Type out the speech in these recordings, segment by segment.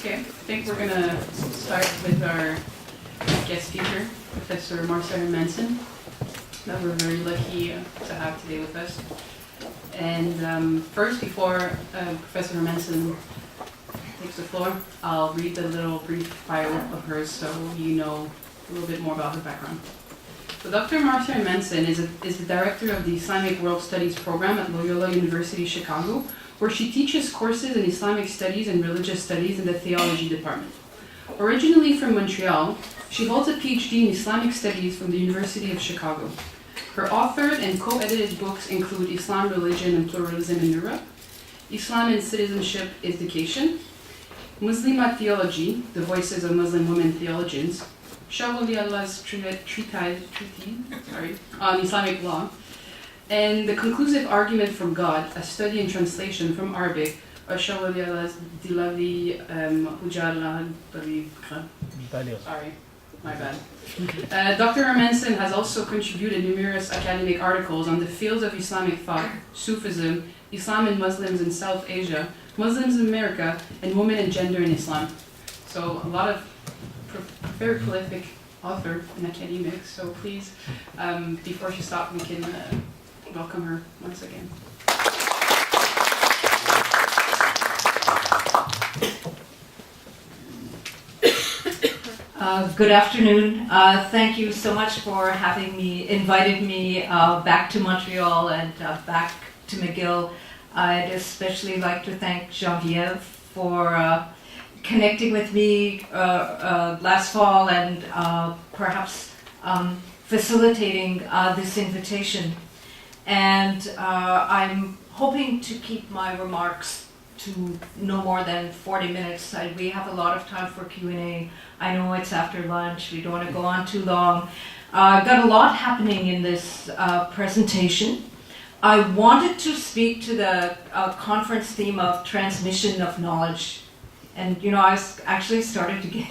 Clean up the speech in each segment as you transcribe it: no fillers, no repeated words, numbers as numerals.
Okay, I think we're going to start with our guest speaker, Professor Marcia Hermansen, that we're very lucky to have today with us. And first, before Professor Hermansen takes the floor, I'll read a little brief bio of hers so you know a little bit more about her background. So Dr. Marcia Hermansen is the director of the Islamic World Studies program at Loyola University Chicago, where she teaches courses in Islamic Studies and Religious Studies in the Theology Department. Originally from Montreal, she holds a Ph.D. in Islamic Studies from the University of Chicago. Her authored and co-edited books include Islam, Religion, and Pluralism in Europe, Islam and Citizenship Education, Muslima Theology, The Voices of Muslim Women Theologians, Shah Treatises on Islamic Law, and The Conclusive Argument from God, a study and translation from Arabic of Shah Dihlavi, Hujjat. Sorry, my bad. Dr. Hermansen has also contributed numerous academic articles on the fields of Islamic thought, Sufism, Islam and Muslims in South Asia, Muslims in America, and women and gender in Islam. So a lot of very prolific author and academic. So please, before she stops, we can welcome her once again. Good afternoon. Thank you so much for invited me back to Montreal and back to McGill. I'd especially like to thank Geneviève for connecting with me last fall and perhaps facilitating this invitation. And I'm hoping to keep my remarks to no more than 40 minutes. We have a lot of time for Q&A. I know it's after lunch. We don't want to go on too long. I've got a lot happening in this presentation. I wanted to speak to the conference theme of transmission of knowledge. And, you know, I actually started to get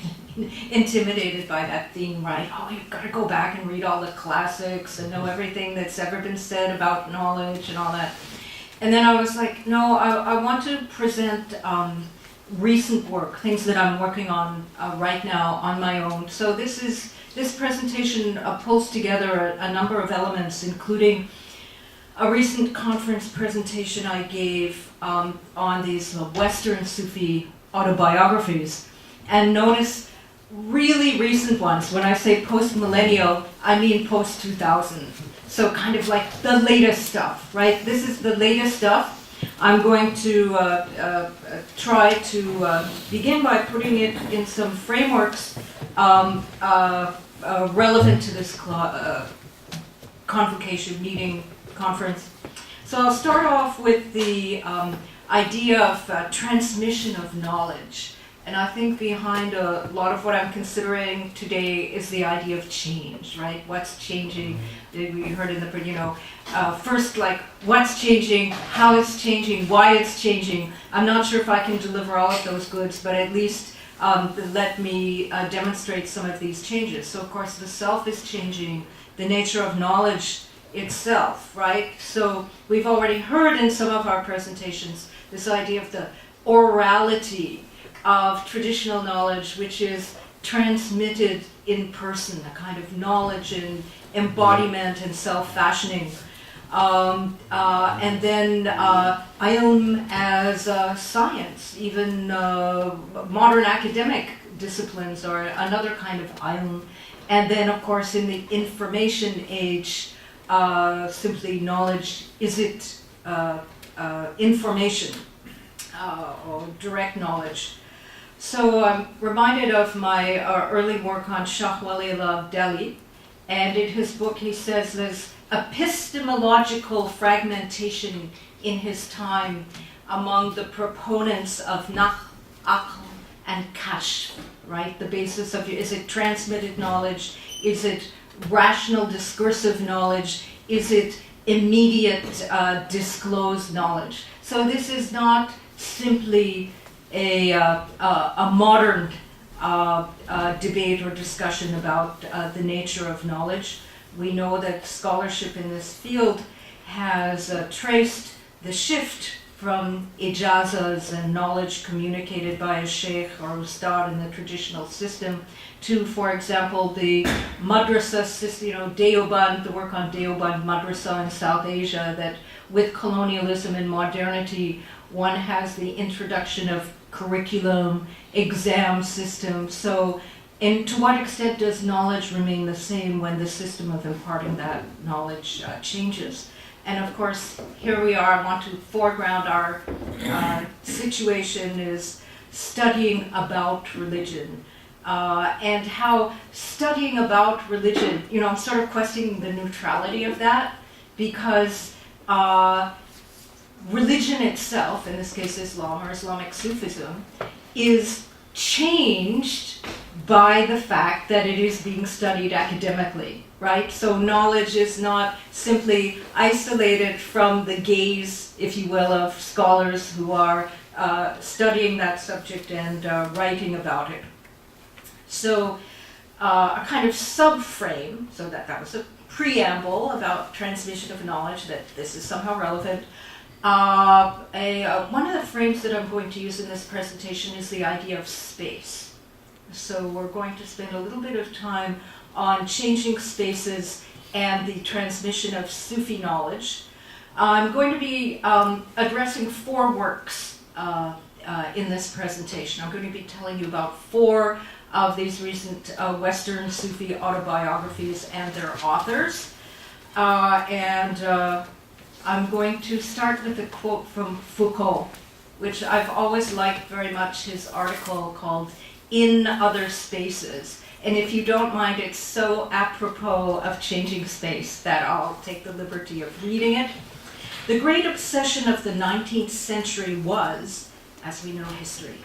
intimidated by that theme, right? Oh, you've got to go back and read all the classics and know everything that's ever been said about knowledge and all that. And then I was like, no, I want to present recent work, things that I'm working on right now on my own. So this presentation pulls together a number of elements, including a recent conference presentation I gave on these Western Sufi autobiographies. And notice really recent ones. When I say post-millennial, I mean post-2000. So kind of like the latest stuff, right? This is the latest stuff. I'm going to try to begin by putting it in some frameworks relevant to this convocation, conference. So I'll start off with the idea of transmission of knowledge. And I think behind a lot of what I'm considering today is the idea of change, right? What's changing? We heard in the, first, like, what's changing, how it's changing, why it's changing. I'm not sure if I can deliver all of those goods, but at least let me demonstrate some of these changes. So, of course, the self is changing, the nature of knowledge itself, right? So we've already heard in some of our presentations this idea of the orality of traditional knowledge, which is transmitted in person, a kind of knowledge and embodiment and self-fashioning. And then ilm as science, even modern academic disciplines are another kind of ilm. And then, of course, in the information age, simply knowledge, is it information or direct knowledge? So I'm reminded of my early work on Shah Wali of Delhi, and in his book he says there's epistemological fragmentation in his time among the proponents of nakh, aql, and kashf, right? The basis of, is it transmitted knowledge? Is it rational discursive knowledge? Is it immediate disclosed knowledge? So this is not simply a modern debate or discussion about the nature of knowledge. We know that scholarship in this field has traced the shift from ijazas and knowledge communicated by a sheikh or ustad in the traditional system to, for example, the madrasa system, Deoband, the work on Deoband madrasa in South Asia, that with colonialism and modernity, one has the introduction of curriculum, exam system. So, to what extent does knowledge remain the same when the system of imparting that knowledge changes? And of course, here we are. I want to foreground our situation is studying about religion. And how studying about religion, I'm sort of questioning the neutrality of that, because religion itself, in this case Islam or Islamic Sufism, is changed by the fact that it is being studied academically, right? So knowledge is not simply isolated from the gaze, if you will, of scholars who are studying that subject and writing about it. So a kind of subframe, so that was a preamble about transmission of knowledge, that this is somehow relevant. One of the frames that I'm going to use in this presentation is the idea of space. So we're going to spend a little bit of time on changing spaces and the transmission of Sufi knowledge. I'm going to be addressing 4 works in this presentation. I'm going to be telling you about 4 of these recent Western Sufi autobiographies and their authors. I'm going to start with a quote from Foucault, which I've always liked very much, his article called In Other Spaces. And if you don't mind, it's so apropos of changing space that I'll take the liberty of reading it. The great obsession of the 19th century was, as we know history,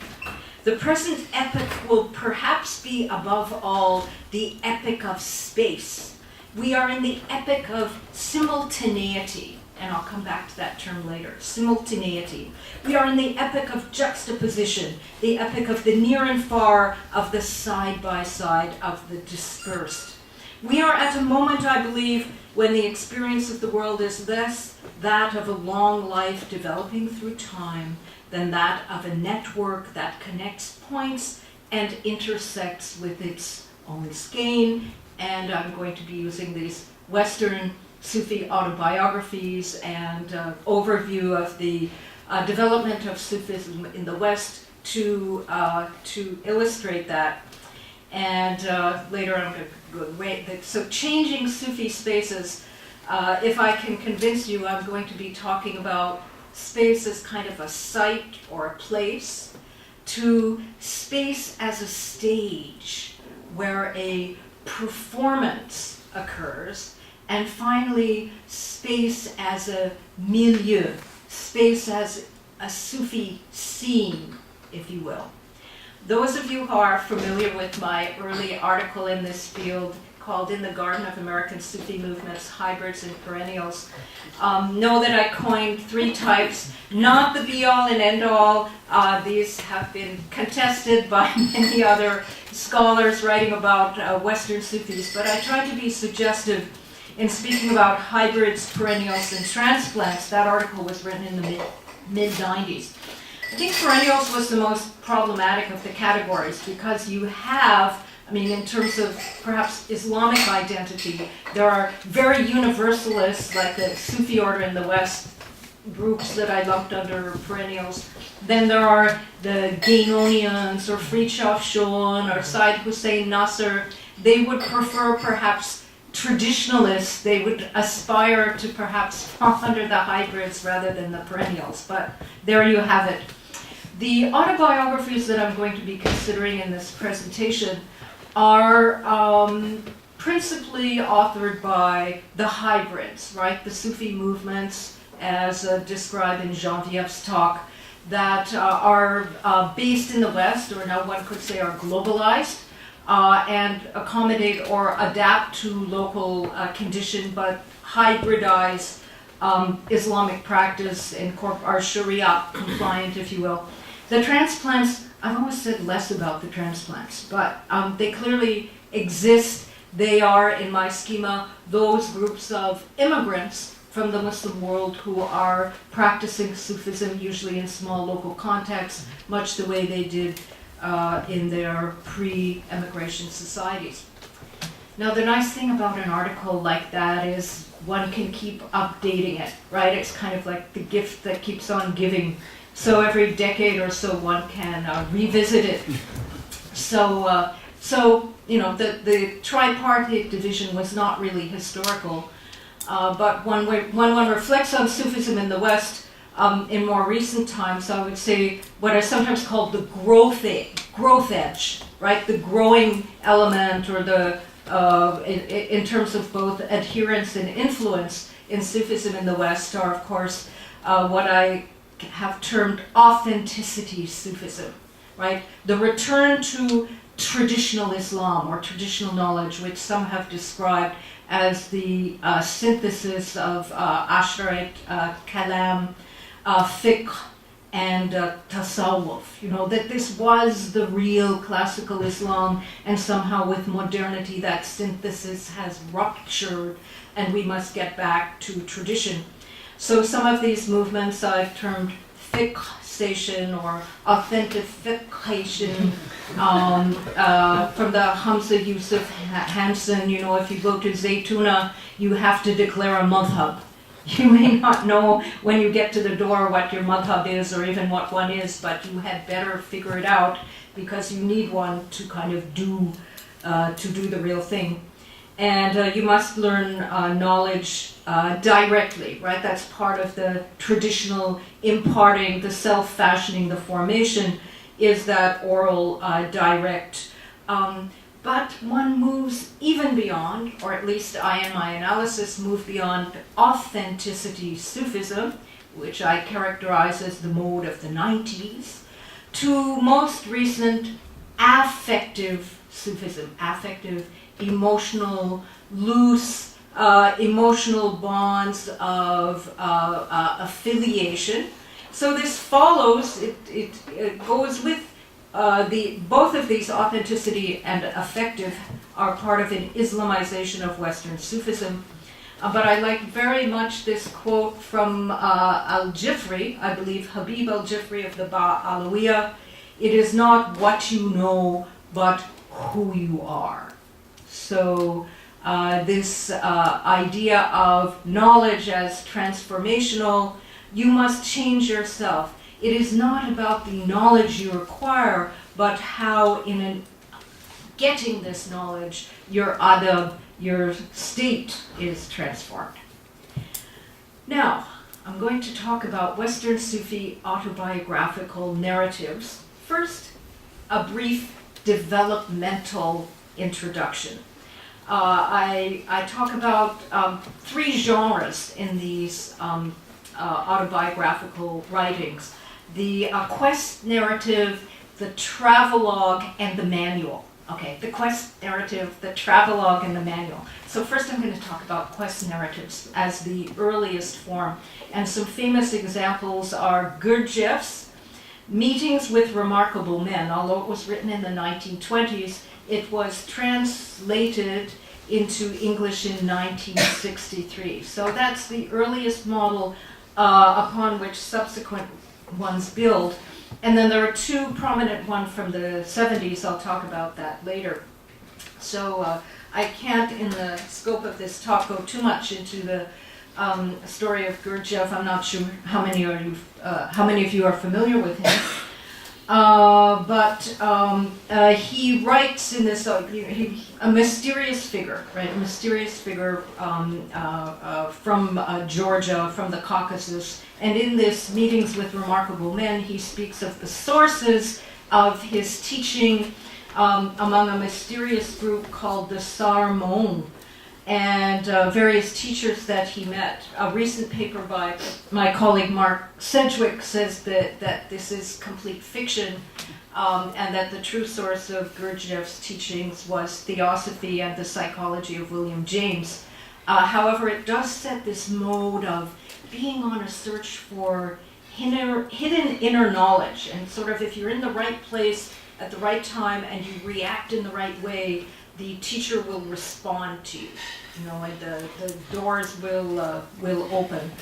the present epoch will perhaps be above all the epoch of space. We are in the epoch of simultaneity, and I'll come back to that term later, simultaneity. We are in the epoch of juxtaposition, the epoch of the near and far, of the side-by-side, of the dispersed. We are at a moment, I believe, when the experience of the world is less that of a long life developing through time than that of a network that connects points and intersects with its own skein. And I'm going to be using these Western Sufi autobiographies and overview of the development of Sufism in the West to illustrate that. And later I'm going to go away. So changing Sufi spaces, if I can convince you, I'm going to be talking about space as kind of a site or a place, to space as a stage where a performance occurs, and finally space as a milieu, space as a Sufi scene, if you will. Those of you who are familiar with my early article in this field called In the Garden of American Sufi Movements, Hybrids and Perennials, know that I coined 3 types, not the be-all and end-all. These have been contested by many other scholars writing about Western Sufis, but I tried to be suggestive in speaking about hybrids, perennials, and transplants. That article was written in the mid-90s. I think perennials was the most problematic of the categories because you have, in terms of perhaps Islamic identity, there are very universalists, like the Sufi order in the West, groups that I lumped under perennials. Then there are the Gainonians or Fridtjof Schoen or Said Hussein Nasser. They would prefer perhaps traditionalists. They would aspire to perhaps fall under the hybrids rather than the perennials. But there you have it. The autobiographies that I'm going to be considering in this presentation are principally authored by the hybrids, right? The Sufi movements, as described in Geneviève's talk, that are based in the West, or now one could say are globalized, and accommodate or adapt to local condition, but hybridize Islamic practice and are Sharia compliant, if you will. The transplants, I've always said less about the transplants, but they clearly exist. They are, in my schema, those groups of immigrants from the Muslim world who are practicing Sufism, usually in small local contexts, much the way they did in their pre-emigration societies. Now, the nice thing about an article like that is one can keep updating it, right? It's kind of like the gift that keeps on giving. So every decade or so, one can revisit it. So the tripartite division was not really historical, but when one reflects on Sufism in the West in more recent times, I would say what are sometimes called the growth edge, right? The growing element, or the in terms of both adherence and influence in Sufism in the West are, of course, what I have termed authenticity Sufism, right? The return to traditional Islam or traditional knowledge, which some have described as the synthesis of Ash'arite kalam, fiqh, and tasawwuf. That this was the real classical Islam, and somehow with modernity that synthesis has ruptured, and we must get back to tradition. So some of these movements I've termed fiqhization or authentication, from the Hamza Yusuf Hansen. If you go to Zaytuna, you have to declare a madhab. You may not know when you get to the door what your madhab is or even what one is, but you had better figure it out, because you need one to kind of do the real thing. And you must learn knowledge directly, right? That's part of the traditional imparting, the self-fashioning, the formation, is that oral, direct. But one moves even beyond, or at least I in my analysis move beyond authenticity Sufism, which I characterize as the mode of the 90s, to most recent affective Sufism, affective, emotional, loose, emotional bonds of affiliation. So this follows, it goes with both of these, authenticity and affective, are part of an Islamization of Western Sufism. But I like very much this quote from al-Jifri, I believe Habib al-Jifri of the Ba'alawiyah: "It is not what you know, but who you are." So this idea of knowledge as transformational, you must change yourself. It is not about the knowledge you acquire, but how in getting this knowledge, your adab, your state is transformed. Now, I'm going to talk about Western Sufi autobiographical narratives. First, a brief developmental introduction. I talk about three genres in these autobiographical writings: the quest narrative, the travelogue, and the manual. Okay, the quest narrative, the travelogue, and the manual. So first I'm going to talk about quest narratives as the earliest form. And some famous examples are Gurdjieff's Meetings with Remarkable Men. Although it was written in the 1920s, it was translated into English in 1963. So that's the earliest model upon which subsequent ones build. And then there are two prominent ones from the 70s. I'll talk about that later. So I can't, in the scope of this talk, go too much into the story of Gurdjieff. I'm not sure how many of you are familiar with him. But he writes in this, a mysterious figure, right? A mysterious figure from Georgia, from the Caucasus. And in this Meetings with Remarkable Men, he speaks of the sources of his teaching among a mysterious group called the Sarmon, and various teachers that he met. A recent paper by my colleague Mark Sedgwick says that this is complete fiction, and that the true source of Gurdjieff's teachings was Theosophy and the Psychology of William James. However, it does set this mode of being on a search for hidden inner knowledge, and sort of if you're in the right place at the right time and you react in the right way, the teacher will respond to you, and the doors will open.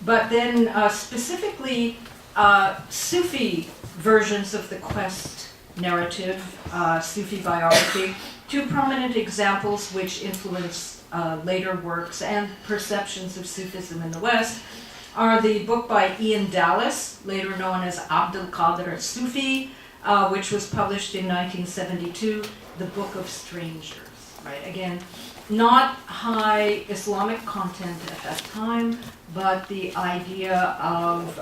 But then specifically Sufi versions of the quest narrative, Sufi biography, two prominent examples which influence later works and perceptions of Sufism in the West are the book by Ian Dallas, later known as Abdul Qadir Sufi, which was published in 1972, The Book of Strangers. Right? Again, not high Islamic content at that time, but the idea of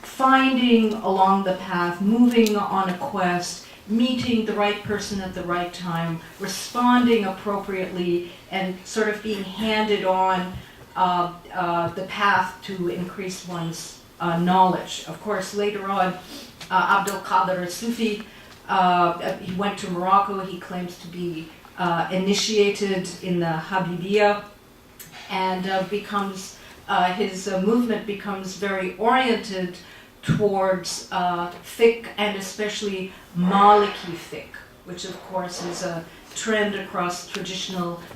finding along the path, moving on a quest, meeting the right person at the right time, responding appropriately, and sort of being handed on the path to increase one's knowledge. Of course, later on, Abdul Qadir Sufi, he went to Morocco. He claims to be initiated in the Habibiyya, and becomes his movement becomes very oriented towards fiqh, and especially Maliki fiqh, which of course is a trend across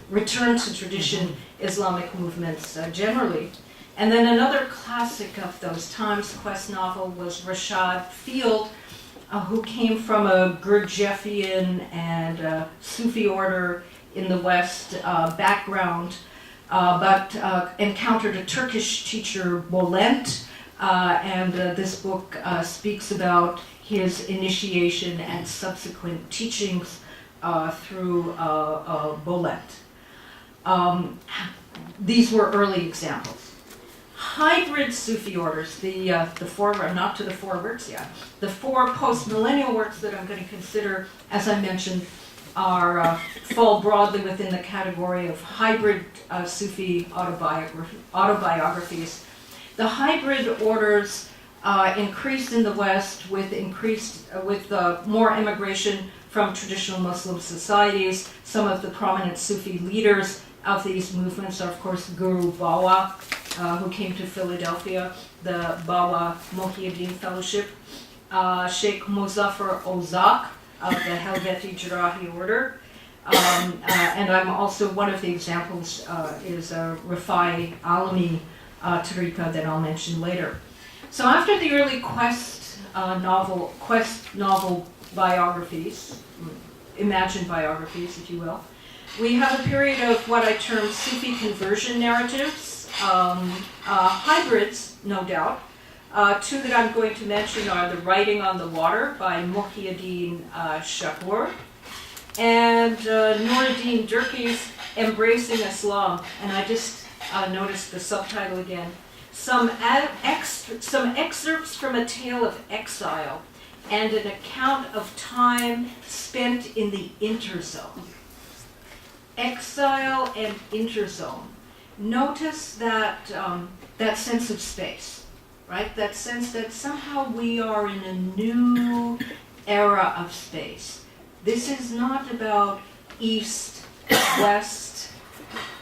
return to tradition Islamic movements generally. And then another classic of those times, quest novel, was Rashad Field, who came from a Gurdjieffian and Sufi order in the West background, but encountered a Turkish teacher, Bolent, and this book speaks about his initiation and subsequent teachings through Bolent. These were early examples. Hybrid Sufi orders, the four, not to the four works yet, the four post-millennial works that I'm going to consider, as I mentioned, fall broadly within the category of hybrid Sufi autobiographies. The hybrid orders increased in the West with more immigration from traditional Muslim societies. Some of the prominent Sufi leaders of these movements are, of course, Guru Bawa, who came to Philadelphia, the Bawa Muhyiddin Fellowship, Sheikh Muzaffar Ozak of the Helveti Jarahi order, and I'm also, one of the examples is Rafai Alami Tariqa that I'll mention later. So after the early quest novel biographies, imagined biographies, if you will, we have a period of what I term Sufi conversion narratives, hybrids, no doubt. Two that I'm going to mention are The Writing on the Water by Muhyiddin Shakur, and Nuruddin Durki's Embracing Islam. And I just noticed the subtitle again. Some excerpts from a tale of exile and an account of time spent in the interzone. Exile and interzone. Notice that that sense of space, right? That sense that somehow we are in a new era of space. This is not about east, west,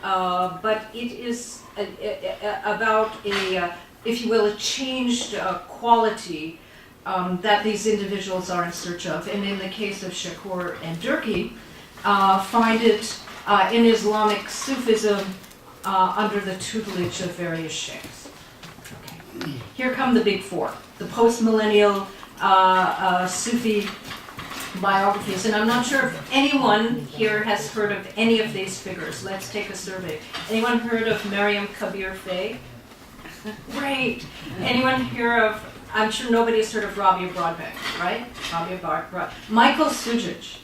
but it is about if you will, a changed quality that these individuals are in search of. And in the case of Shakur and Durki, find it in Islamic Sufism under the tutelage of various sheikhs. Okay. Here come the big four, the post-millennial Sufi biographies. And I'm not sure if anyone here has heard of any of these figures. Let's take a survey. Anyone heard of Maryam Kabir Faye? Great. Anyone hear of, I'm sure nobody's heard of Rabia Broadbent, right? Rabia Broadbent. Michael Sujic.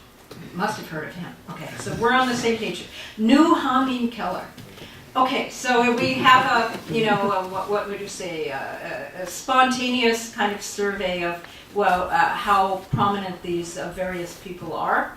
Must have heard of him. Okay, so we're on the same page. New Hameen Keller. Okay, so we have what would you say, a spontaneous kind of survey of, how prominent these various people are.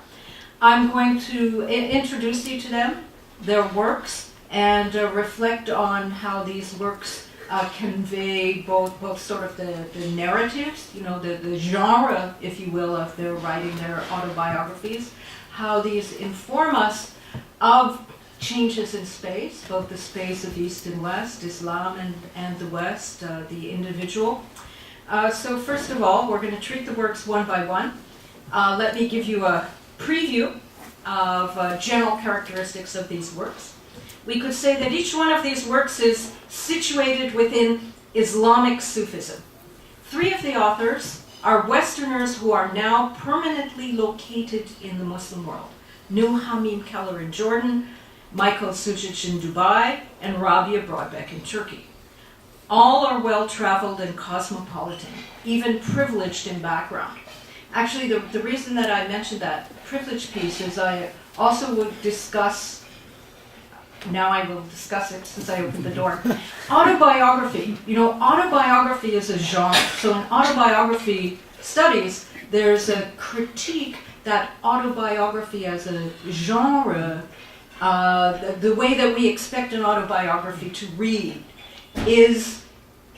I'm going to introduce you to them, their works, and reflect on how these works convey both sort of the narratives, the genre, if you will, of their writing their autobiographies, how these inform us of changes in space, both the space of East and West, Islam and the West, the individual. So first of all, we're going to treat the works one by one. Let me give you a preview of general characteristics of these works. We could say that each one of these works is situated within Islamic Sufism. 3 of the authors are Westerners who are now permanently located in the Muslim world. Noor Hamim Keller in Jordan, Michael Sujic in Dubai, and Rabia Broadbeck in Turkey. All are well-traveled and cosmopolitan, even privileged in background. Actually, the reason that I mentioned that privilege piece is I also would discuss, now I will discuss it since I opened the door, autobiography. You know, autobiography is a genre. So in autobiography studies, there's a critique that autobiography as a genre, the way that we expect an autobiography to read, is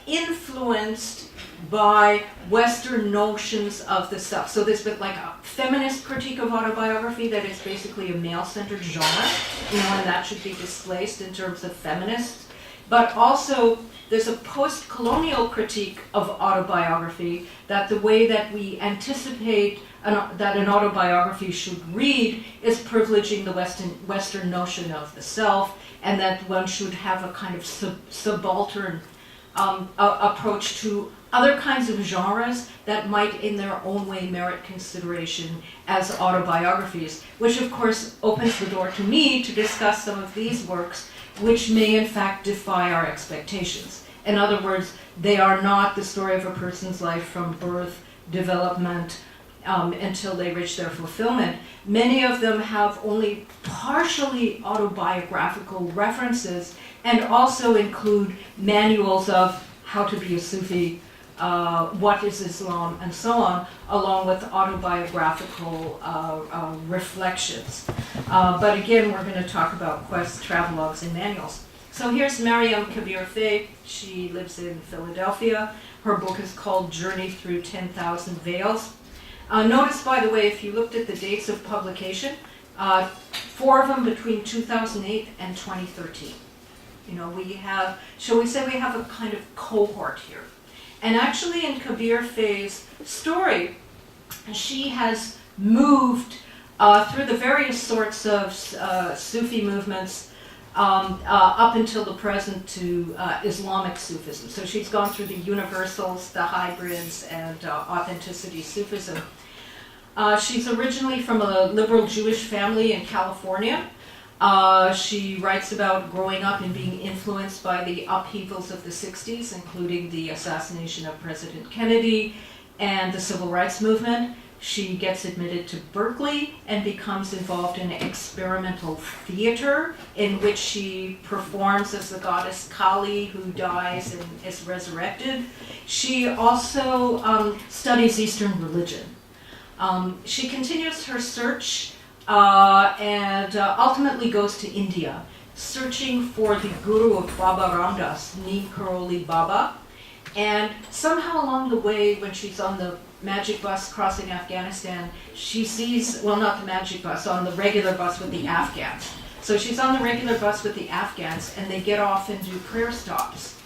influenced by Western notions of the self. So there's been like a feminist critique of autobiography that is basically a male-centered genre, you know, and that should be displaced in terms of feminists. But also there's a post-colonial critique of autobiography, that the way that we anticipate that an autobiography should read is privileging the Western notion of the self, and that one should have a kind of subaltern approach to other kinds of genres that might in their own way merit consideration as autobiographies, which of course opens the door to me to discuss some of these works which may in fact defy our expectations. In other words, they are not the story of a person's life from birth, development, until they reach their fulfillment. Many of them have only partially autobiographical references and also include manuals of how to be a Sufi, what is Islam, and so on, along with autobiographical reflections. But again, we're going to talk about quests, travelogues, and manuals. So here's Mariam Kabir Faye. She lives in Philadelphia. Her book is called Journey Through 10,000 Veils. Notice, by the way, if you looked at the dates of publication, 4 of them between 2008 and 2013. You know, we have, shall we say we have a kind of cohort here. And actually in Kabir Faye's story, she has moved through the various sorts of Sufi movements up until the present to Islamic Sufism. So she's gone through the universals, the hybrids, and authenticity Sufism. She's originally from a liberal Jewish family in California. She writes about growing up and being influenced by the upheavals of the 60s, including the assassination of President Kennedy and the Civil Rights Movement. She gets admitted to Berkeley and becomes involved in experimental theater, in which she performs as the goddess Kali, who dies and is resurrected. She also studies Eastern religion. She continues her search and ultimately goes to India, searching for the guru of Baba Ramdas, Neem Karoli Baba. And somehow along the way, when she's on the magic bus crossing Afghanistan, she sees, well, not the magic bus, on the regular bus with the Afghans. So she's on the regular bus with the Afghans, and they get off and do prayer stops.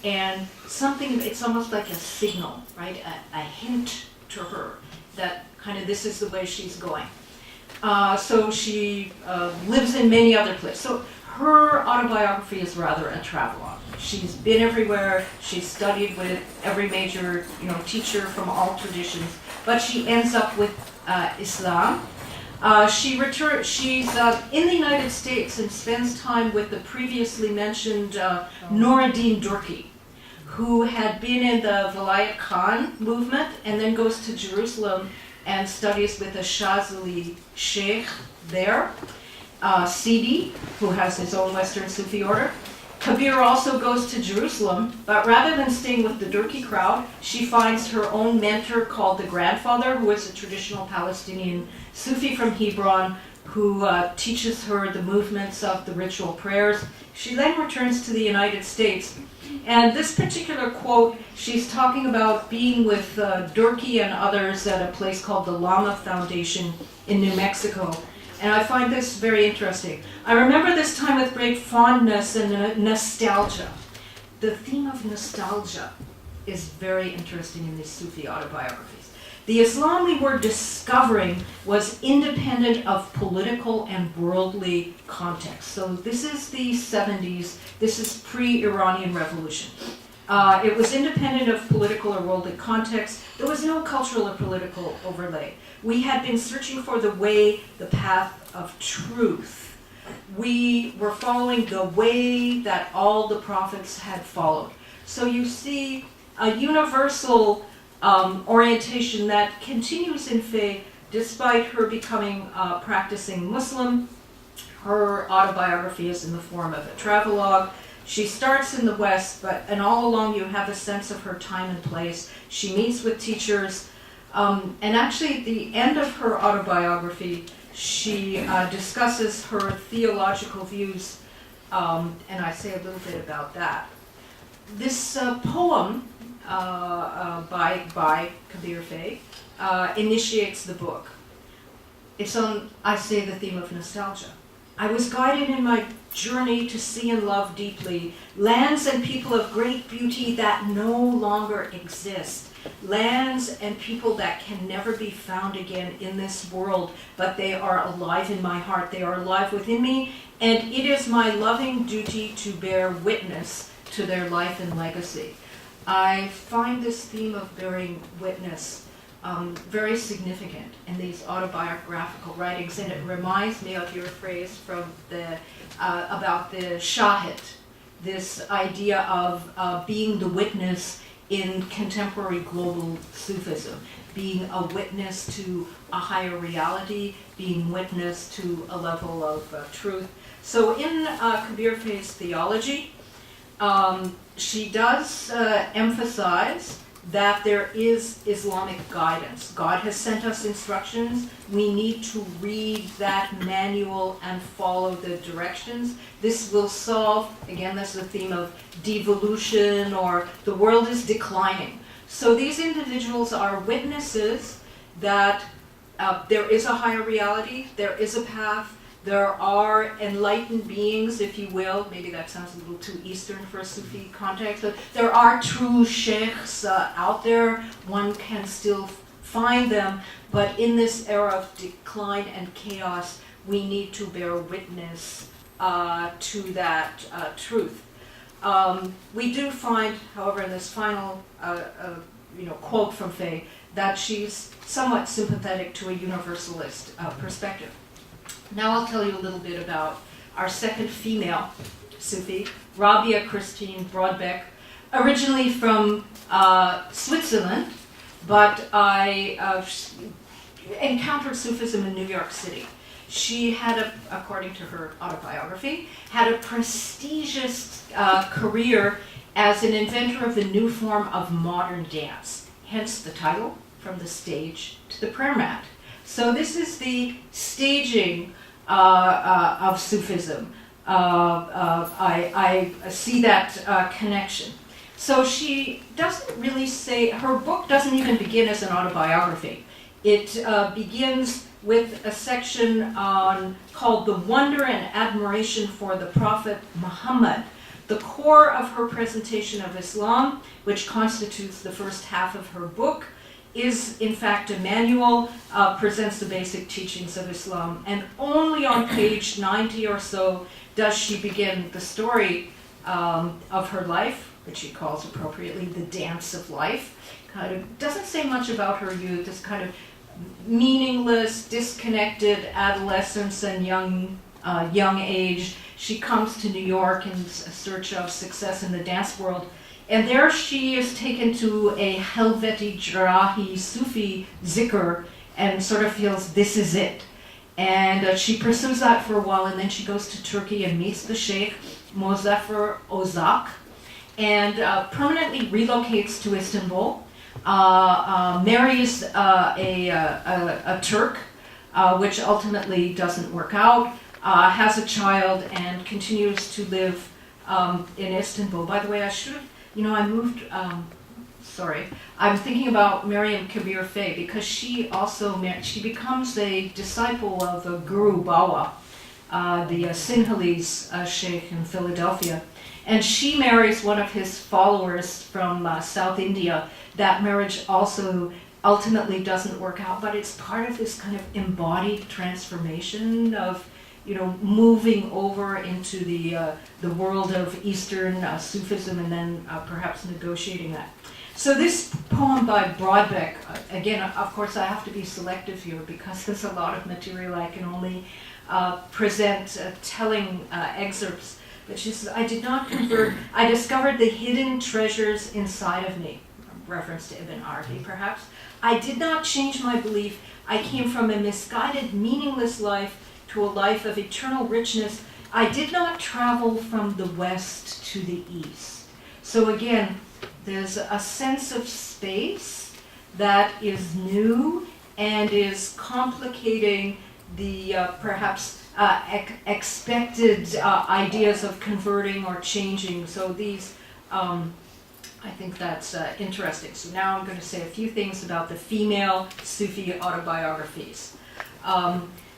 And something, it's almost like a signal, right? A hint to her that kind of this is the way she's going. So she lives in many other places. So her autobiography is rather a travelogue. She's been everywhere. She's studied with every major, teacher from all traditions. But she ends up with Islam. She's in the United States and spends time with the previously mentioned Nuruddin Durki, who had been in the Vilayat Khan movement and then goes to Jerusalem and studies with a Shazali sheikh there. Sidi, who has his own Western Sufi order. Kabir also goes to Jerusalem, but rather than staying with the Durki crowd, she finds her own mentor called the Grandfather, who is a traditional Palestinian Sufi from Hebron, who teaches her the movements of the ritual prayers. She then returns to the United States. And this particular quote, she's talking about being with Durki and others at a place called the Lama Foundation in New Mexico. And I find this very interesting. I remember this time with great fondness and nostalgia. The theme of nostalgia is very interesting in these Sufi autobiographies. The Islam we were discovering was independent of political and worldly context. So this is the 70s. This is pre-Iranian Revolution. It was independent of political or worldly context. There was no cultural or political overlay. We had been searching for the way, the path of truth. We were following the way that all the prophets had followed. So you see a universal orientation that continues in Faye despite her becoming a practicing Muslim. Her autobiography is in the form of a travelogue. She starts in the West, and all along you have a sense of her time and place. She meets with teachers, and actually at the end of her autobiography, she discusses her theological views, and I say a little bit about that. This poem by Kabir Faye initiates the book. It's on, I say, the theme of nostalgia. I was guided in my journey to see and love deeply lands and people of great beauty that no longer exist. Lands and people that can never be found again in this world, but they are alive in my heart. They are alive within me, and it is my loving duty to bear witness to their life and legacy. I find this theme of bearing witness very significant in these autobiographical writings, and it reminds me of your phrase from the about the Shahid, this idea of being the witness in contemporary global Sufism, being a witness to a higher reality, being witness to a level of truth. So in Kabir Faye's theology, she does emphasize that there is Islamic guidance. God has sent us instructions. We need to read that manual and follow the directions. This will solve, again, that's the theme of devolution, or the world is declining. So these individuals are witnesses that there is a higher reality, there is a path, there are enlightened beings, if you will. Maybe that sounds a little too Eastern for a Sufi context, but there are true sheikhs out there. One can still find them, but in this era of decline and chaos, we need to bear witness to that truth. We do find, however, in this final quote from Faye, that she's somewhat sympathetic to a universalist perspective. Now I'll tell you a little bit about our second female Sufi, Rabia Christine Brodbeck, originally from Switzerland, but I encountered Sufism in New York City. She had, according to her autobiography, had a prestigious career as an inventor of the new form of modern dance, hence the title, From the Stage to the Prayer Mat. So this is the staging of Sufism. I see that connection. So she doesn't really say, her book doesn't even begin as an autobiography. It begins with a section called The Wonder and Admiration for the Prophet Muhammad. The core of her presentation of Islam, which constitutes the first half of her book, is in fact a manual, presents the basic teachings of Islam, and only on page 90 or so does she begin the story of her life, which she calls appropriately the dance of life. Kind of doesn't say much about her youth, this kind of meaningless, disconnected adolescence and young age. She comes to New York in search of success in the dance world. And there she is taken to a Helveti Jarahi Sufi zikr and sort of feels this is it. And she pursues that for a while, and then she goes to Turkey and meets the Sheikh Mozaffer Ozak, and permanently relocates to Istanbul, marries a Turk, which ultimately doesn't work out, has a child, and continues to live in Istanbul. By the way, I should have, I moved, I'm thinking about Maryam Kabir Faye, because she becomes a disciple of Guru Bawa, the Sinhalese sheikh in Philadelphia. And she marries one of his followers from South India. That marriage also ultimately doesn't work out, but it's part of this kind of embodied transformation of, moving over into the world of Eastern Sufism and then perhaps negotiating that. So this poem by Broadbeck, again, of course I have to be selective here because there's a lot of material I can only present telling excerpts. But she says, I did not convert, I discovered the hidden treasures inside of me. Reference to Ibn Arabi, perhaps. I did not change my belief. I came from a misguided, meaningless life to a life of eternal richness. I did not travel from the west to the east. So again, there's a sense of space that is new and is complicating the perhaps expected ideas of converting or changing. So these, I think that's interesting. So now I'm going to say a few things about the female Sufi autobiographies.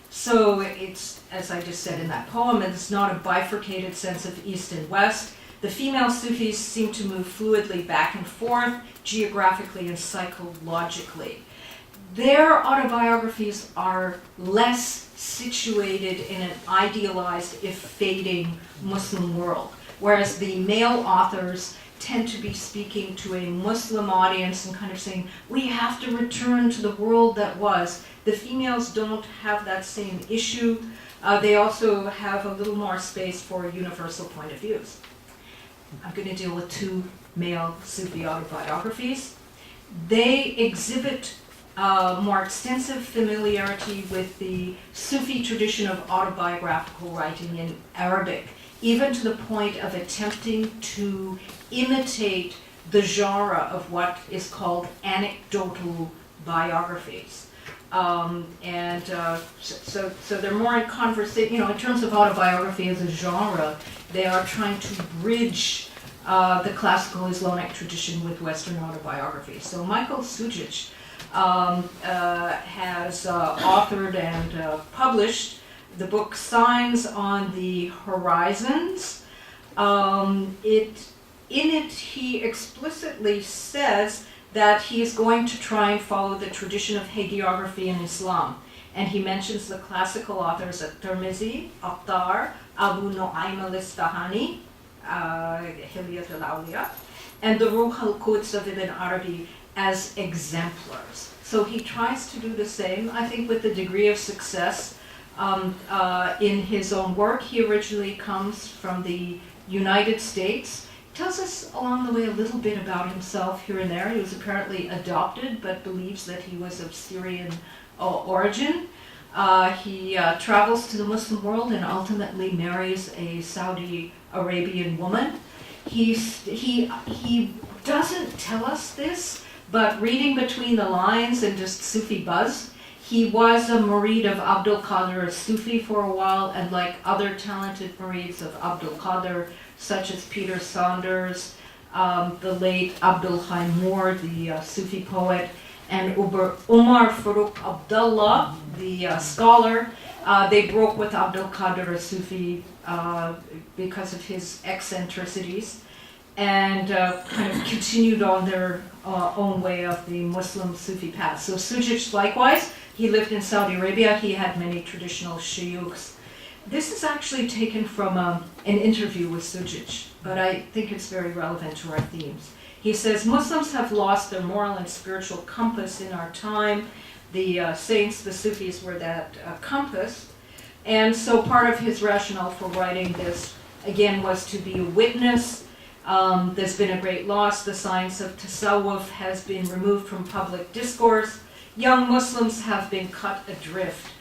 So it's, as I just said in that poem, it's not a bifurcated sense of East and West. The female Sufis seem to move fluidly back and forth, geographically and psychologically. Their autobiographies are less situated in an idealized, if fading, Muslim world, whereas the male authors tend to be speaking to a Muslim audience and kind of saying, we have to return to the world that was. The females don't have that same issue. They also have a little more space for universal point of views. I'm going to deal with two male Sufi autobiographies. They exhibit more extensive familiarity with the Sufi tradition of autobiographical writing in Arabic, even to the point of attempting to imitate the genre of what is called anecdotal biographies. So they're more in conversation, in terms of autobiography as a genre, they are trying to bridge the classical Islamic tradition with Western autobiography. So Michael Sujic has authored and published the book Signs on the Horizons. In it, he explicitly says that he is going to try and follow the tradition of hagiography in Islam. And he mentions the classical authors at-Tirmizi, Attar, Abu Nu'aym al-Isfahani, Hilyat al-Awliya, and the Ruh al-Quds of Ibn Arabi as exemplars. So he tries to do the same, I think with a degree of success in his own work. He originally comes from the United States. Tells us along the way a little bit about himself here and there. He was apparently adopted, but believes that he was of Syrian origin. He travels to the Muslim world and ultimately marries a Saudi Arabian woman. He doesn't tell us this, but reading between the lines and just Sufi buzz, he was a murid of Abdul Qadir as-Sufi for a while, and like other talented murids of Abdul Qadir, such as Peter Saunders, the late Abdul Haimour, the Sufi poet, and Umar Farooq Abdullah, the scholar. They broke with Abdul Qadir as-Sufi because of his eccentricities, and kind of continued on their own way of the Muslim Sufi path. So Sujic, likewise, he lived in Saudi Arabia. He had many traditional shuyukhs. This is actually taken from an interview with Sujic, but I think it's very relevant to our themes. He says, Muslims have lost their moral and spiritual compass in our time. The saints, the Sufis, were that compass. And so part of his rationale for writing this, again, was to be a witness. There's been a great loss. The science of tasawwuf has been removed from public discourse. Young Muslims have been cut adrift.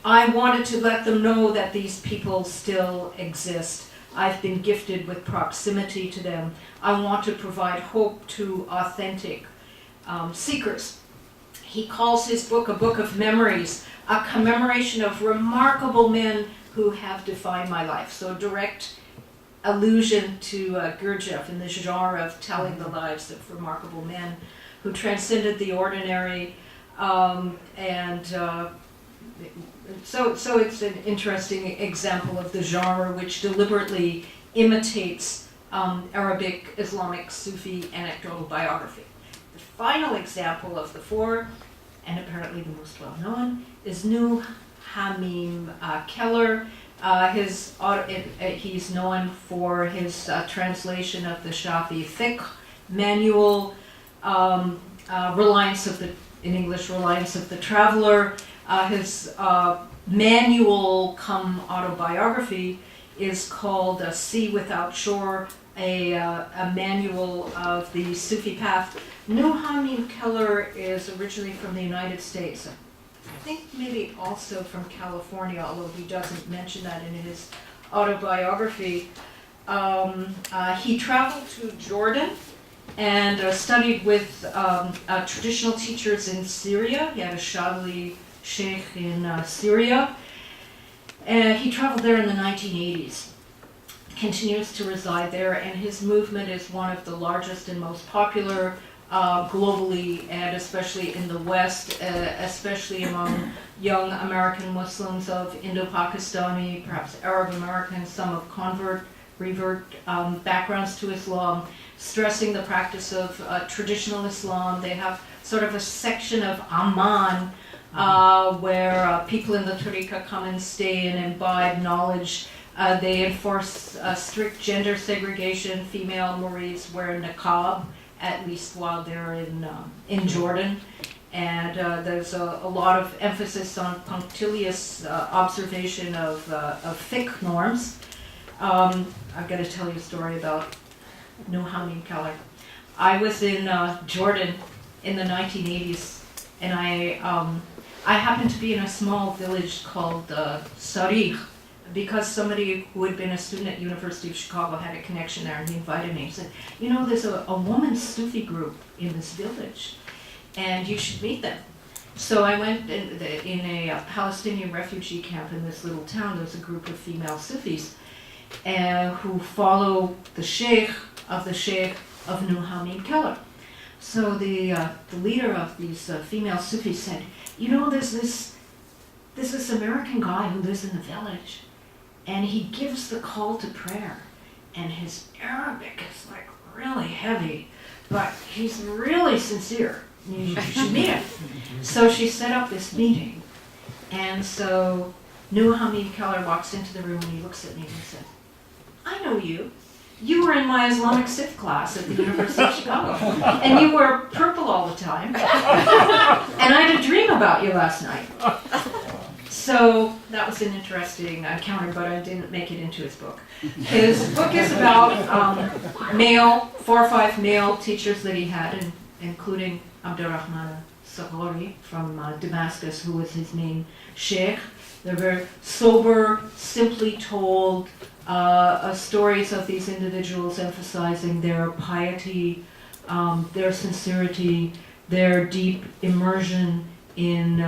I wanted to let them know that these people still exist. I've been gifted with proximity to them. I want to provide hope to authentic seekers. He calls his book a book of memories, a commemoration of remarkable men who have defined my life. So direct allusion to Gurdjieff in this genre of telling the lives of remarkable men who transcended the ordinary. So it's an interesting example of the genre which deliberately imitates Arabic Islamic Sufi anecdotal biography. The final example of the four, and apparently the most well-known, is Nu Hamim Keller. He's known for his translation of the Shafi fiqh manual, Reliance of the Traveler. His manual cum autobiography is called Sea Without Shore, a manual of the Sufi path. Nu Hamim Keller is originally from the United States. I think maybe also from California, although he doesn't mention that in his autobiography. He traveled to Jordan and studied with traditional teachers in Syria. He had a Shadli sheikh in Syria. He traveled there in the 1980s, continues to reside there, and his movement is one of the largest and most popular globally, and especially in the West, especially among young American Muslims of Indo-Pakistani, perhaps Arab Americans, some of revert backgrounds to Islam, stressing the practice of traditional Islam. They have sort of a section of Amman where people in the Tariqa come and stay and imbibe knowledge. They enforce strict gender segregation. Female murids wear niqab, at least while they're in Jordan. And there's a lot of emphasis on punctilious observation of fiqh norms. I've got to tell you a story about Nu Hamim Keller. I was in Jordan in the 1980s, and I happened to be in a small village called Sarikh, because somebody who had been a student at University of Chicago had a connection there, and he invited me. He said, you know, there's a woman's Sufi group in this village, and you should meet them. So I went in a Palestinian refugee camp in this little town. There's a group of female Sufis who follow the sheikh of Nu Hamim Keller. So the leader of these female Sufis said, you know, there's this American guy who lives in the village, and he gives the call to prayer, and his Arabic is like really heavy, but he's really sincere. You should meet him. So she set up this meeting, and so Nu Hamim Keller walks into the room and he looks at me and he said, I know you. You were in my Islamic Civ class at the University of Chicago, and you wore purple all the time, and I had a dream about you last night. So that was an interesting encounter, but I didn't make it into his book. His book is about 4 or 5 male teachers that he had, including Abdurrahman Saghori from Damascus, who was his main sheikh. They're very sober, simply told stories of these individuals, emphasizing their piety, their sincerity, their deep immersion in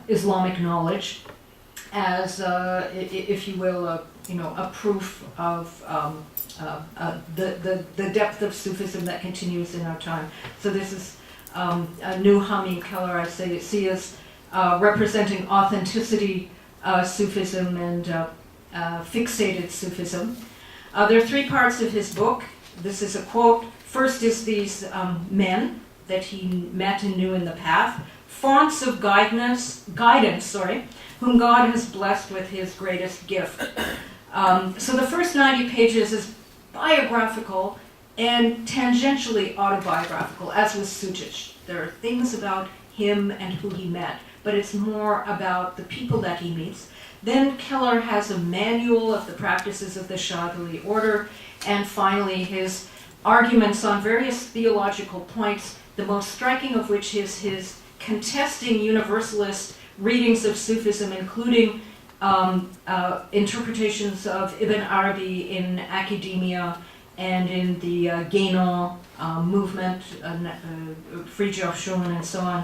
Islamic knowledge, as, if you will, a proof of the depth of Sufism that continues in our time. So this is Nu Hamim Keller, I see as representing authenticity Sufism and fixated Sufism. There are 3 parts of his book. This is a quote. First is these men that he met and knew in the path, fonts of guidance, whom God has blessed with his greatest gift. So the first 90 pages is biographical and tangentially autobiographical, as was Sujic. There are things about him and who he met, but it's more about the people that he meets. Then Keller has a manual of the practices of the Shadli order, and finally his arguments on various theological points, the most striking of which is his contesting universalist readings of Sufism, including interpretations of Ibn Arabi in academia and in the Guénon movement, Fridtjof Schumann, and so on.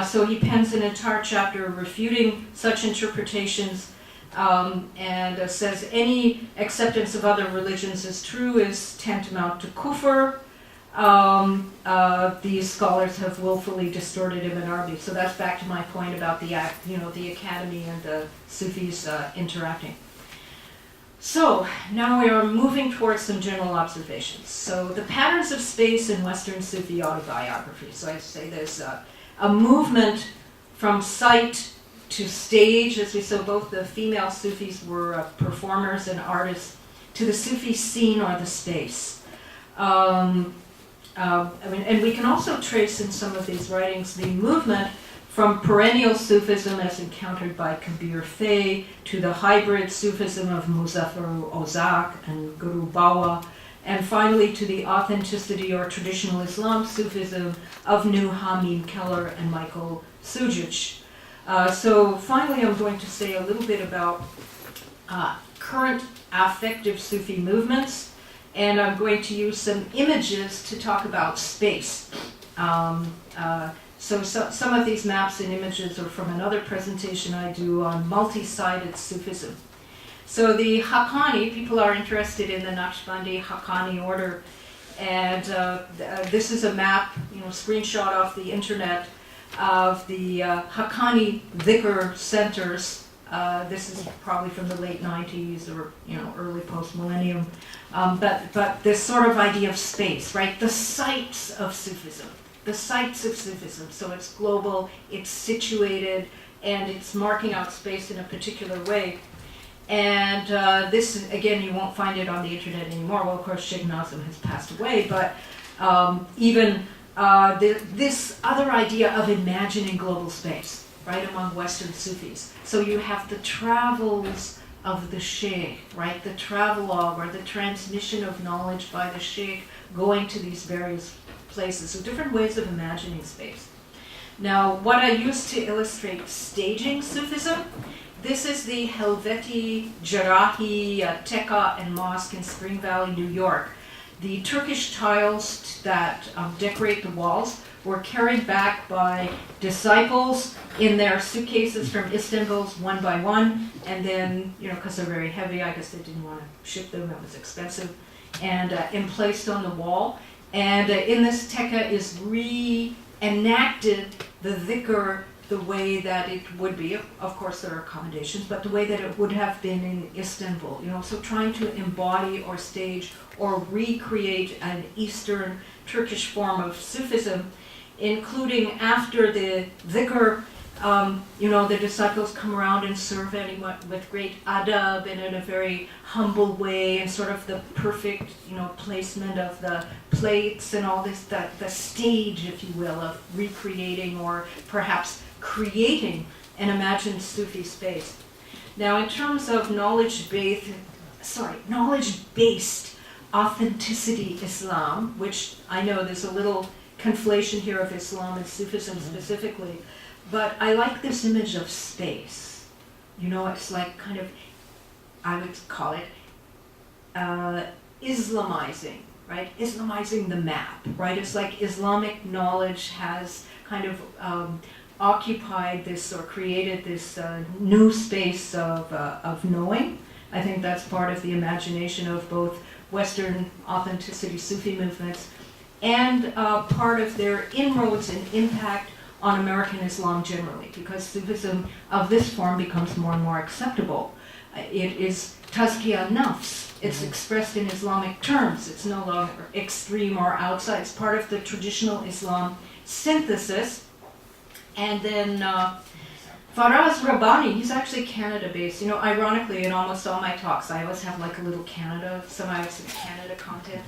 So he pens an entire chapter refuting such interpretations and says any acceptance of other religions as true is tantamount to kufr. These scholars have willfully distorted Ibn Arabi. So that's back to my point about the academy and the Sufis interacting. So now we are moving towards some general observations. So the patterns of space in Western Sufi autobiography. So I say there's a movement from sight to stage, as we saw both the female Sufis were performers and artists, to the Sufi scene or the space. And we can also trace in some of these writings the movement from perennial Sufism as encountered by Kabir Faye to the hybrid Sufism of Muzaffar Ozak and Guru Bawa, and finally to the authenticity or traditional Islam Sufism of New Hamid Keller and Michael Sujic. So finally I'm going to say a little bit about current affective Sufi movements, and I'm going to use some images to talk about space. So some of these maps and images are from another presentation I do on multi-sided Sufism. So the Haqqani, people are interested in the Naqshbandi Haqqani order, and this is a map, screenshot off the internet of the Haqqani dhikr centers. This is probably from the late 90s or early post-millennium, but this sort of idea of space, right? The sites of Sufism. The sites of Sufism. So it's global, it's situated, and it's marking out space in a particular way. And this, again, you won't find it on the internet anymore. Well, of course, Sheikh Nazim has passed away, but even this other idea of imagining global space, right, among Western Sufis. So you have the travels of the Sheikh, right, the travelogue or the transmission of knowledge by the Sheikh going to these various places, so different ways of imagining space. Now, what I use to illustrate staging Sufism, this is the Helveti Jarahi Tekka and Mosque in Spring Valley, New York. The Turkish tiles that decorate the walls were carried back by disciples in their suitcases from Istanbul one by one, and then, because they're very heavy, I guess they didn't want to ship them, it was expensive, and placed on the wall. And in this tekka is reenacted the dhikr the way that it would be. Of course, there are accommodations, but the way that it would have been in Istanbul. So trying to embody or stage or recreate an Eastern Turkish form of Sufism, including after the dhikr, the disciples come around and serve anyone with great adab and in a very humble way, and sort of the perfect, placement of the plates and all this, the stage, if you will, of recreating or perhaps creating an imagined Sufi space. Now, in terms of knowledge-based authenticity Islam, which I know there's a little conflation here of Islam and Sufism specifically, but I like this image of space. It's like kind of, I would call it Islamizing, right? Islamizing the map, right? It's like Islamic knowledge has kind of occupied this or created this new space of knowing. I think that's part of the imagination of both Western authenticity Sufi movements and part of their inroads and impact on American Islam generally, because Sufism of this form becomes more and more acceptable. It is tazkiyah nafs. It's expressed in Islamic terms. It's no longer extreme or outside. It's part of the traditional Islam synthesis. And then Faraz Rabbani, he's actually Canada-based. Ironically, in almost all my talks, I always have like a little some Canada content.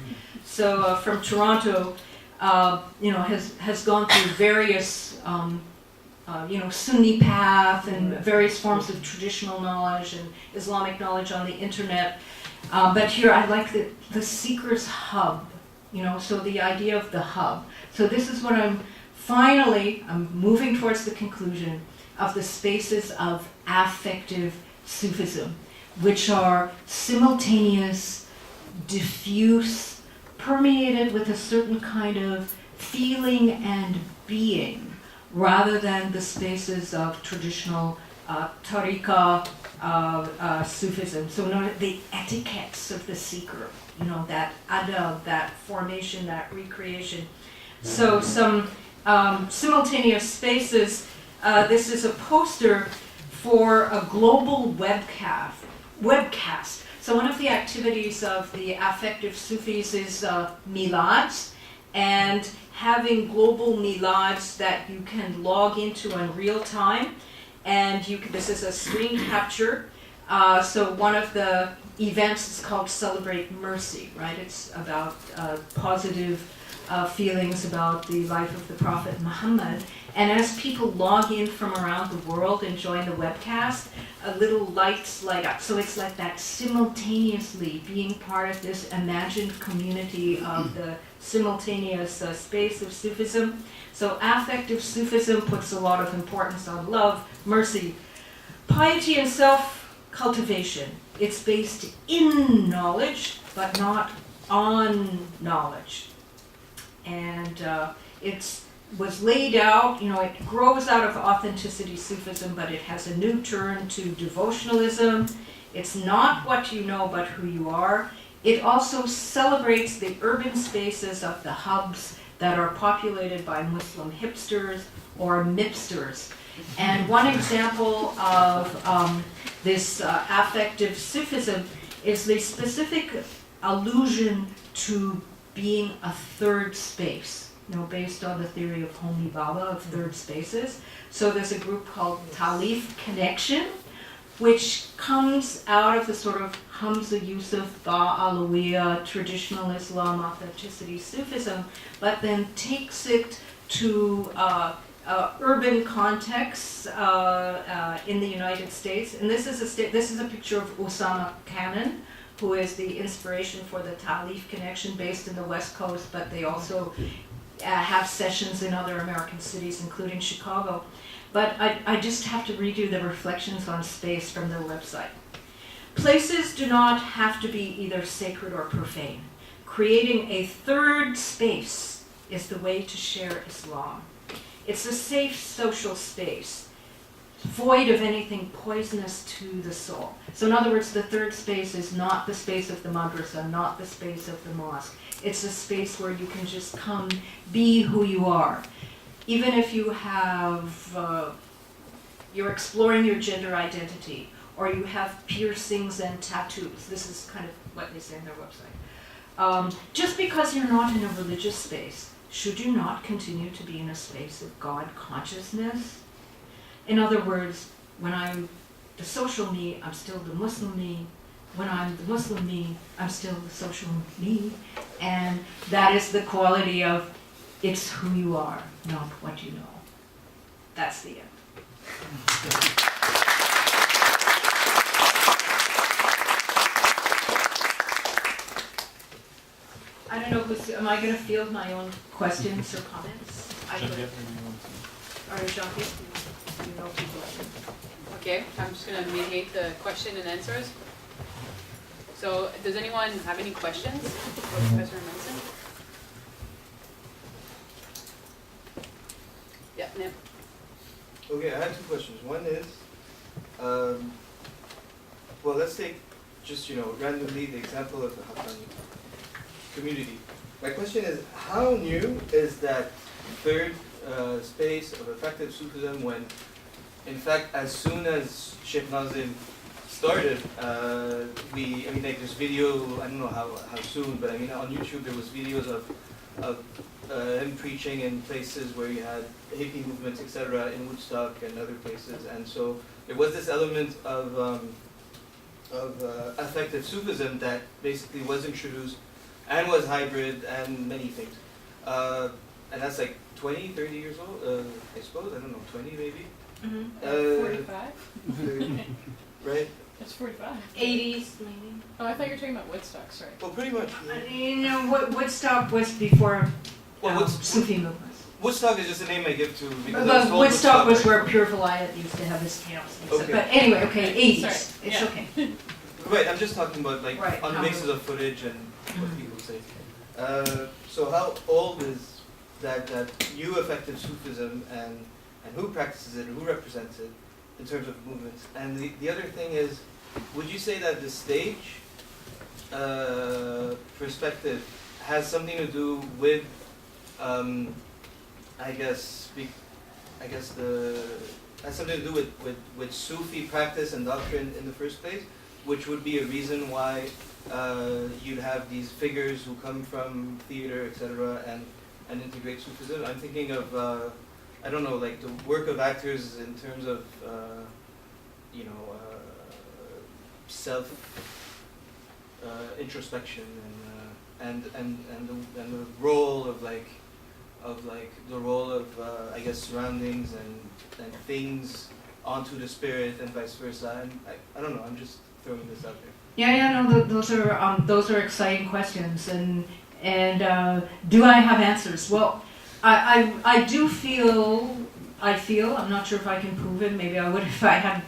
So from Toronto, has gone through various, Sunni path and various forms of traditional knowledge and Islamic knowledge on the internet. But here I like the seeker's hub, so the idea of the hub. So this is what I'm moving towards the conclusion of the spaces of affective Sufism, which are simultaneous, diffuse, permeated with a certain kind of feeling and being, rather than the spaces of traditional tariqah Sufism. So the etiquettes of the seeker, that adab, that formation, that recreation. So some simultaneous spaces. This is a poster for a global webcast. So one of the activities of the affective Sufis is milads, and having global milads that you can log into in real time. And this is a screen capture. So one of the events is called Celebrate Mercy, right? It's about positive feelings about the life of the Prophet Muhammad. And as people log in from around the world and join the webcast, little lights light up. So it's like that simultaneously being part of this imagined community of the simultaneous space of Sufism. So affective Sufism puts a lot of importance on love, mercy, piety, and self-cultivation. It's based in knowledge, but not on knowledge. And it was laid out, it grows out of authenticity Sufism, but it has a new turn to devotionalism. It's not what you know, but who you are. It also celebrates the urban spaces of the hubs that are populated by Muslim hipsters or mipsters. And one example of this affective Sufism is the specific allusion to being a third space, based on the theory of Homi Baba of third spaces. So there's a group called Talif Connection, which comes out of the sort of Hamza Yusuf, Ba Alawiya, traditional Islam, authenticity Sufism, but then takes it to urban contexts in the United States. And this is a picture of Osama Cannon, who is the inspiration for the Talif Connection, based in the West Coast, but they also have sessions in other American cities, including Chicago. But I just have to read you the reflections on space from their website. Places do not have to be either sacred or profane. Creating a third space is the way to share Islam. It's a safe social space, void of anything poisonous to the soul. So in other words, the third space is not the space of the madrasa, not the space of the mosque. It's a space where you can just come, be who you are. Even if you have, you're exploring your gender identity, or you have piercings and tattoos. This is kind of what they say on their website. Just because you're not in a religious space, should you not continue to be in a space of God consciousness? In other words, when I'm the social me, I'm still the Muslim me. When I'm the Muslim me, I'm still the social me. And that is the quality of it's who you are, not what you know. That's the end. I don't know, am I going to field my own questions or comments? I would. All right, Jean-Pierre, you know people. Okay, I'm just going to mediate the question and answers. So, does anyone have any questions for Professor Hermansen? Yeah, Nim. Okay, I have two questions. One is, well, let's take just, randomly the example of the Haqqani community. My question is, how new is that third space of effective Sufism when, in fact, as soon as Sheikh Nazim started, there's video, I don't know how soon, but on YouTube there was videos of him preaching in places where you had hippie movements, etc., in Woodstock and other places, and so there was this element of affective Sufism that basically was introduced and was hybrid and many things. And that's like 20, 30 years old, I suppose, I don't know, 20 maybe? Mm-hmm. 45? 30, right? That's 45. 80s, maybe. Oh, I thought you were talking about Woodstock, sorry. Well, pretty much. Yeah. Woodstock was before Sufi movements. Woodstock is just a name I give to because I was But told Woodstock was right? where Pure Vilayat used to have his camps. And stuff. Okay. But anyway, okay, 80s. Sorry. It's Yeah. okay. Right, I'm just talking about Right, on the basis of footage and what people say. So how old is that new effective Sufism and who practices it and who represents it in terms of movements? And the other thing is, would you say that the stage perspective has something to do with, has something to do with Sufi practice and doctrine in the first place? which would be a reason why you'd have these figures who come from theater, etc., and integrate Sufism. I'm thinking of, I don't know, like the work of actors in terms of, self introspection and the role of the role of I guess surroundings and things onto the spirit and vice versa. And I don't know. I'm just throwing this out there. No, those are exciting questions, and do I have answers? Well, I do feel, I'm not sure if I can prove it, maybe I would if I had,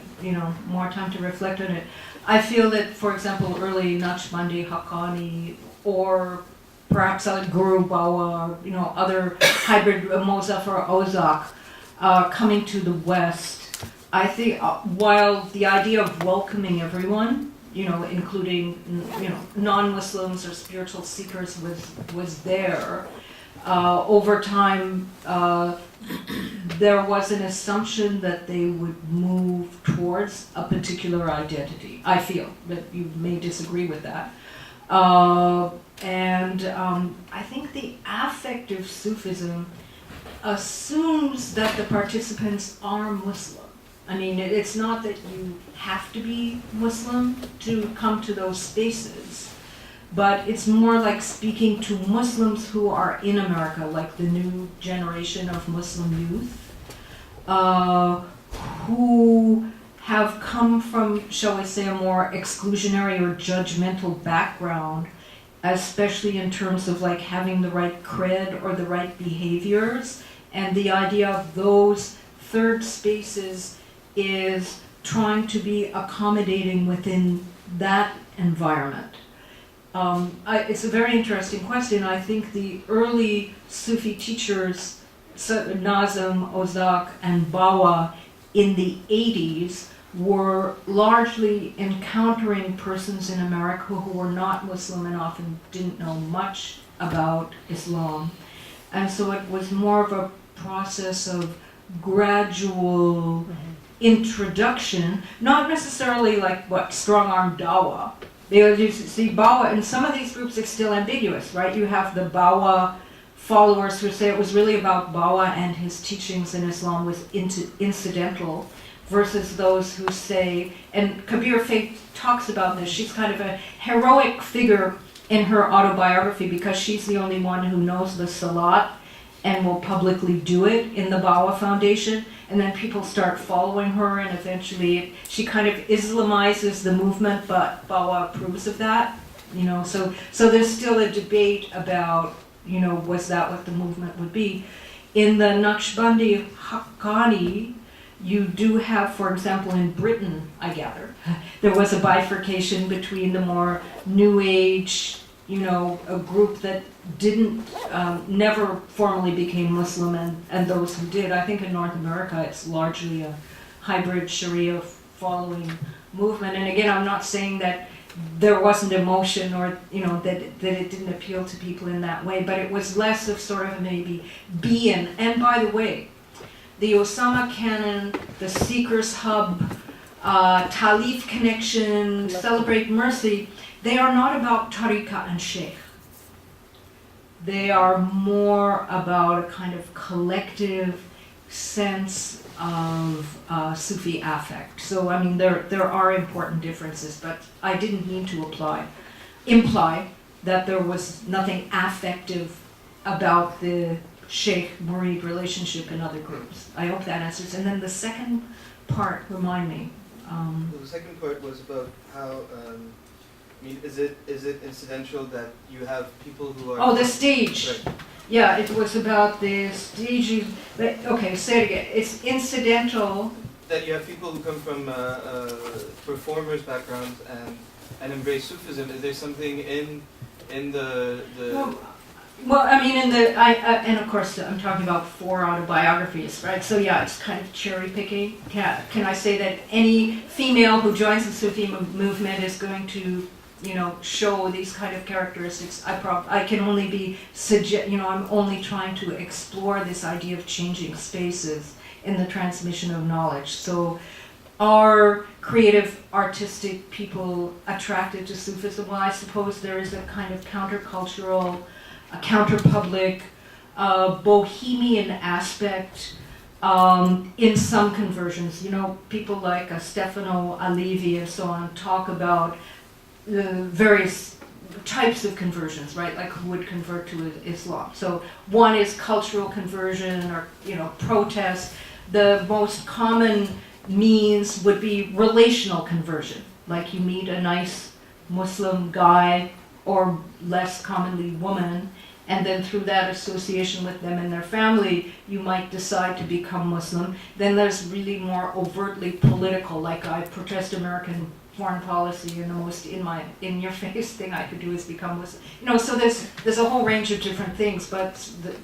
more time to reflect on it. I feel that, for example, early Naqshbandi, Haqqani, or perhaps Guru Bawa, other hybrid Mozaffar Ozak coming to the West, I think while the idea of welcoming everyone, including, non-Muslims or spiritual seekers was there, over time, there was an assumption that they would move towards a particular identity. I feel that you may disagree with that. And I think the affective Sufism assumes that the participants are Muslim. I mean, it's not that you have to be Muslim to come to those spaces, but it's more like speaking to Muslims who are in America, like the new generation of Muslim youth, who have come from, shall we say, a more exclusionary or judgmental background, especially in terms of like having the right cred or the right behaviors. And the idea of those third spaces is trying to be accommodating within that environment. It's a very interesting question. I think the early Sufi teachers, Nazim, Ozak, and Bawa in the 80s were largely encountering persons in America who were not Muslim and often didn't know much about Islam. And so it was more of a process of gradual introduction, not necessarily like strong-arm dawah. You see Bawa, in some of these groups it's still ambiguous, right? You have the Bawa followers who say it was really about Bawa and his teachings in Islam was incidental, versus those who say, and Kabir Faith talks about this, she's kind of a heroic figure in her autobiography because she's the only one who knows the Salat and will publicly do it in the Bawa Foundation. And then people start following her, and eventually she kind of Islamizes the movement, but Bawa approves of that. So there's still a debate about, was that what the movement would be? In the Naqshbandi Haqqani, you do have, for example, in Britain, I gather, there was a bifurcation between the more New Age, a group that never formally became Muslim and those who did. I think in North America it's largely a hybrid Sharia following movement. And again, I'm not saying that there wasn't emotion or, that it didn't appeal to people in that way, but it was less of sort of maybe being. And by the way, the Osama Canon, the Seekers Hub, Talif Connection, Celebrate Mercy, they are not about tariqah and sheikh. They are more about a kind of collective sense of Sufi affect. So, I mean, there are important differences, but I didn't mean to imply that there was nothing affective about the sheikh-murid relationship in other groups. I hope that answers. And then the second part, remind me. Well, the second part was about how, is it incidental that you have people who are... Oh, the stage. Right. Yeah, it was about the stage. Okay, say it again. It's incidental. That you have people who come from performers' backgrounds and embrace Sufism. Is there something in the Well, I mean, and of course, I'm talking about 4 autobiographies, right? So yeah, it's kind of cherry picking. Can I say that any female who joins the Sufi movement is going to, show these kind of characteristics? I can only be I'm only trying to explore this idea of changing spaces in the transmission of knowledge. So Are creative, artistic people attracted to Sufism? Well, I suppose there is a kind of countercultural, a counterpublic, bohemian aspect in some conversions. You know, people like Stefano Alivi and so on talk about the various types of conversions, right? Like who would convert to Islam. So one is cultural conversion or, you know, protest. The most common means would be relational conversion. Like you meet a nice Muslim guy, or less commonly woman, and then through that association with them and their family, you might decide to become Muslim. Then there's really more overtly political, like I protest American foreign policy, and the most in-your-face thing I could do is become Muslim. You know, so there's a whole range of different things, but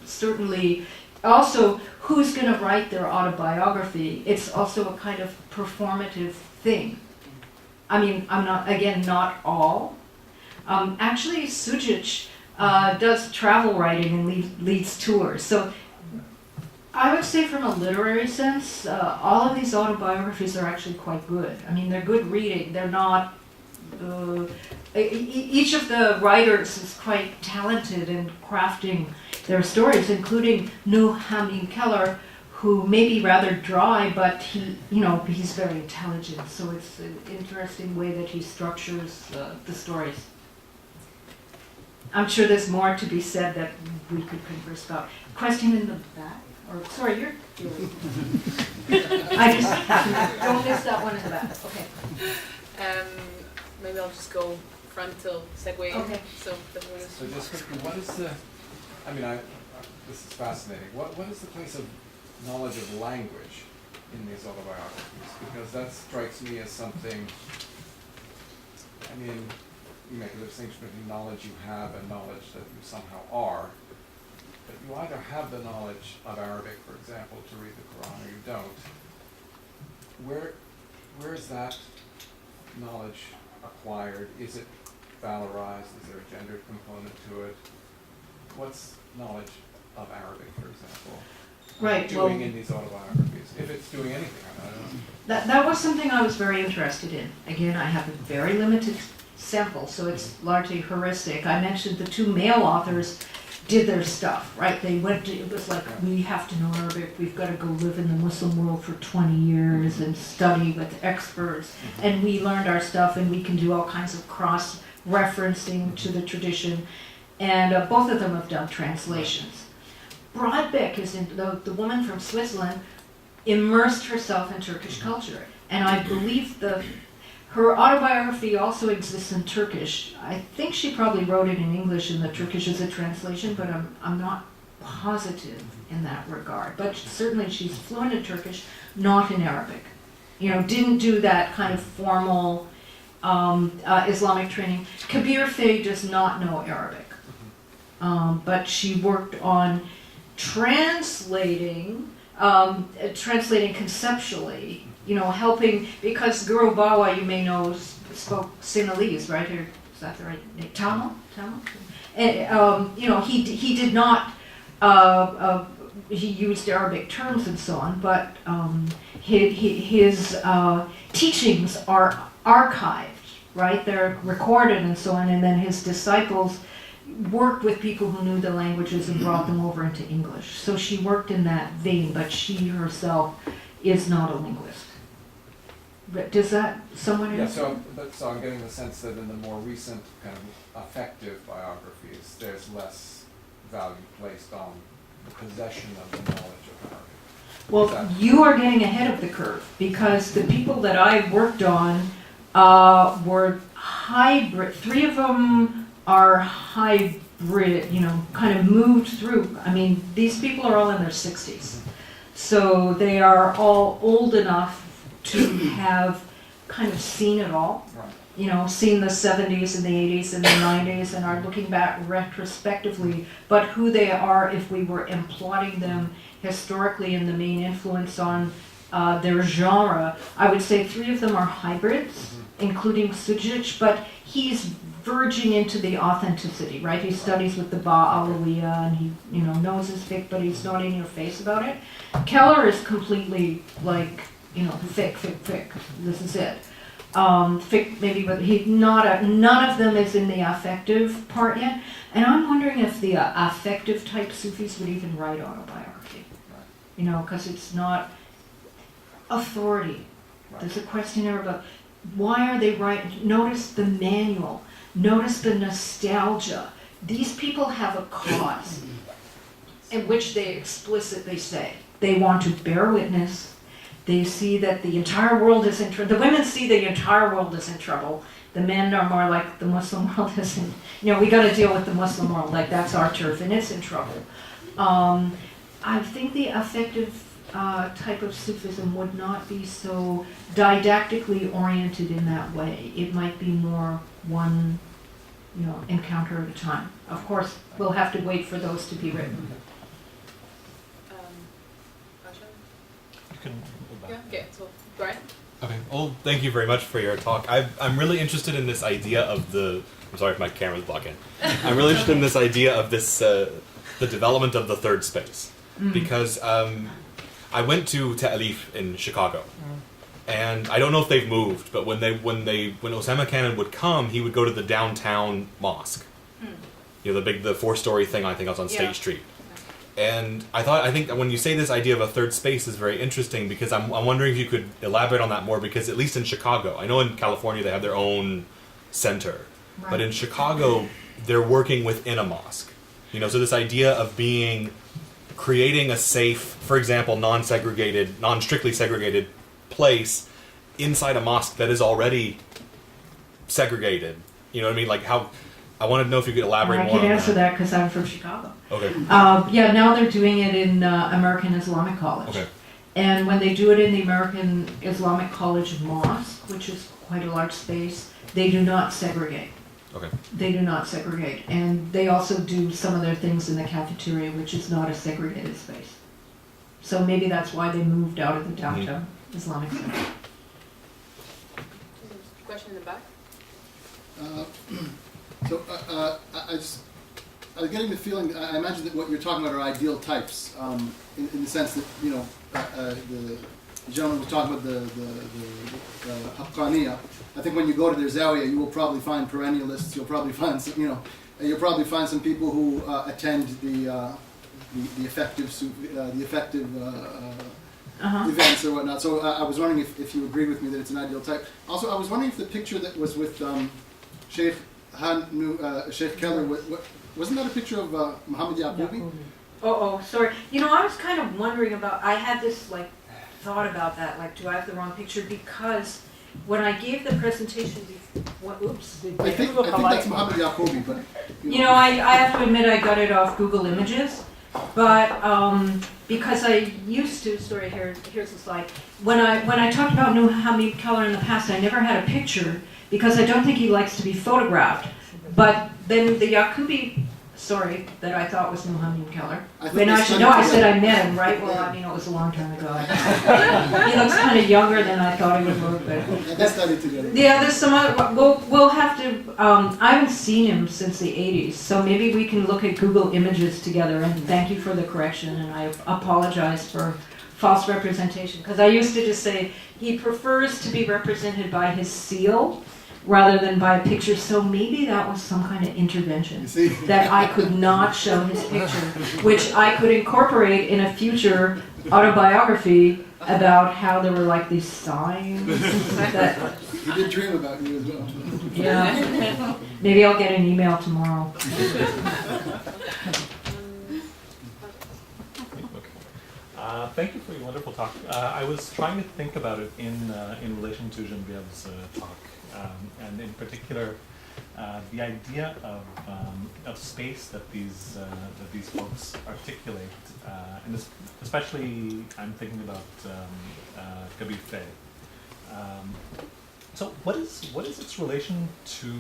certainly also who's going to write their autobiography. It's also a kind of performative thing. I mean, not all. Actually, Sujit does travel writing and leads tours. So I would say from a literary sense, all of these autobiographies are actually quite good. I mean, they're good reading. They're not... each of the writers is quite talented in crafting their stories, including Nuh Hamim Keller, who may be rather dry, but he's very intelligent. So it's an interesting way that he structures the stories. I'm sure there's more to be said that we could converse about. Question in the back? Or sorry, you're I just don't miss that one in the back. Okay. Maybe I'll just go frontal segue. Okay. So just quickly, what is the? I mean, this is fascinating. What is the place of knowledge of language in these autobiographies? Because that strikes me as something. I mean, you make a distinction between knowledge you have and knowledge that you somehow are. But you either have the knowledge of Arabic, for example, to read the Quran, or you don't. Where is that knowledge acquired? Is it valorized? Is there a gendered component to it? What's knowledge of Arabic, for example, Right. doing in these autobiographies? If it's doing anything, I don't know. That was something I was very interested in. Again, I have a very limited sample, so it's largely heuristic. I mentioned the two male authors did their stuff, right? They went to, it was like, we have to know Arabic, we've got to go live in the Muslim world for 20 years and study with experts, and we learned our stuff, and we can do all kinds of cross-referencing to the tradition, and both of them have done translations. Broadbeck is in, the woman from Switzerland immersed herself in Turkish culture, and I believe her autobiography also exists in Turkish. I think she probably wrote it in English and the Turkish is a translation, but I'm not positive in that regard. But certainly she's fluent in Turkish, not in Arabic. You know, didn't do that kind of formal Islamic training. Kabir Faye does not know Arabic, but she worked on translating conceptually, you know, helping, because Guru Bawa, you may know, spoke Sinhalese, right? Or, is that the right name? Tamil? And, you know, he did not, he used Arabic terms and so on, but his teachings are archived, right? They're recorded and so on, and then his disciples worked with people who knew the languages and brought them over into English. So she worked in that vein, but she herself is not a linguist. Does that someone Yeah, else? so I'm getting the sense that in the more recent kind of effective biographies, there's less value placed on the possession of the knowledge of Arabic. Well, you are getting ahead of the curve, because the people that I worked on were hybrid. 3 of them are hybrid, you know, kind of moved through. I mean, these people are all in their 60s. So they are all old enough to have kind of seen it all. Right. You know, seen the 70s and the 80s and the 90s and are looking back retrospectively, but who they are if we were plotting them historically and the main influence on their genre. I would say 3 of them are hybrids, including Sujit, but he's verging into the authenticity, right? He studies with the Ba-Alawiya and he, you know, knows his fiqh, but he's not in your face about it. Keller is completely like you know, fiqh, fiqh, fiqh. This is it. Fiqh maybe, but none of them is in the affective part yet. And I'm wondering if the affective type Sufis would even write autobiography. You know, because it's not authority. There's a question there about why are they writing? Notice the manual. Notice the nostalgia. These people have a cause in which they explicitly say they want to bear witness. They see that the entire world is in trouble. The women see the entire world is in trouble. The men are more like the Muslim world is in, you know, we got to deal with the Muslim world, like that's our turf and it's in trouble. I think the affective type of Sufism would not be so didactically oriented in that way. It might be more one, you know, encounter at a time. Of course, we'll have to wait for those to be written. Asha? You can go back. Yeah, okay, so, Brian? Okay. Well, thank you very much for your talk. I'm really interested in this idea of the. I'm sorry if my camera's blocking. I'm really interested in this idea of this the development of the third space because I went to Ta'alif in Chicago, and I don't know if they've moved, but when Osama Khan would come, he would go to the downtown mosque. You know, the 4-story thing I think was on State Street. And I think when you say this idea of a third space is very interesting because I'm wondering if you could elaborate on that more because at least in Chicago, I know in California they have their own center, but in Chicago they're working within a mosque. You know, so this idea of creating a safe, for example, non-strictly segregated place inside a mosque that is already segregated. You know what I mean? Like I wanted to know if you could elaborate more on that. I can answer that because I'm from Chicago. Okay. Yeah, now they're doing it in American Islamic College. Okay. And when they do it in the American Islamic College Mosque, which is quite a large space, they do not segregate. Okay. They do not segregate. And they also do some of their things in the cafeteria, which is not a segregated space. So maybe that's why they moved out of the downtown Islamic Center. Question in the back? I was getting the feeling, I imagine that what you're talking about are ideal types, in the sense that, you know, the gentleman was talking about the Haqqaniya. I think when you go to their Zawiya, you will probably find perennialists, you'll probably find some, you know, you'll probably find some people who attend the effective events or whatnot. So I was wondering if you agreed with me that it's an ideal type. Also, I was wondering if the picture that was with Sheikh Keller, wasn't that a picture of Muhammad Yaqubi? Sorry. You know, I was kind of wondering about, I had this thought about that, do I have the wrong picture? Because when I gave the presentation, I think that's Muhammad Yaqubi, but... You know, I have to admit I got it off Google Images, but because I used to, here's the slide. When I talked about Muhammad Keller in the past, I never had a picture because I don't think he likes to be photographed. But then the Yaqubi, that I thought was Muhammad Keller. I said I met him, right? Well, I mean, it was a long time ago. He looks kind of younger than I thought he would look. But they studied together. Yeah, there's some other. We'll have to. I haven't seen him since the '80s, so maybe we can look at Google Images together. And thank you for the correction, and I apologize for false representation because I used to just say he prefers to be represented by his seal rather than by a picture, so maybe that was some kind of intervention that I could not show his picture, which I could incorporate in a future autobiography about how there were these signs that... He did dream about you as well. Yeah. Maybe I'll get an email tomorrow. Thank you for your wonderful talk. I was trying to think about it in relation to Genevieve's talk, and in particular, the idea of space that these folks articulate, and especially I'm thinking about Kabir Faye. So what is its relation to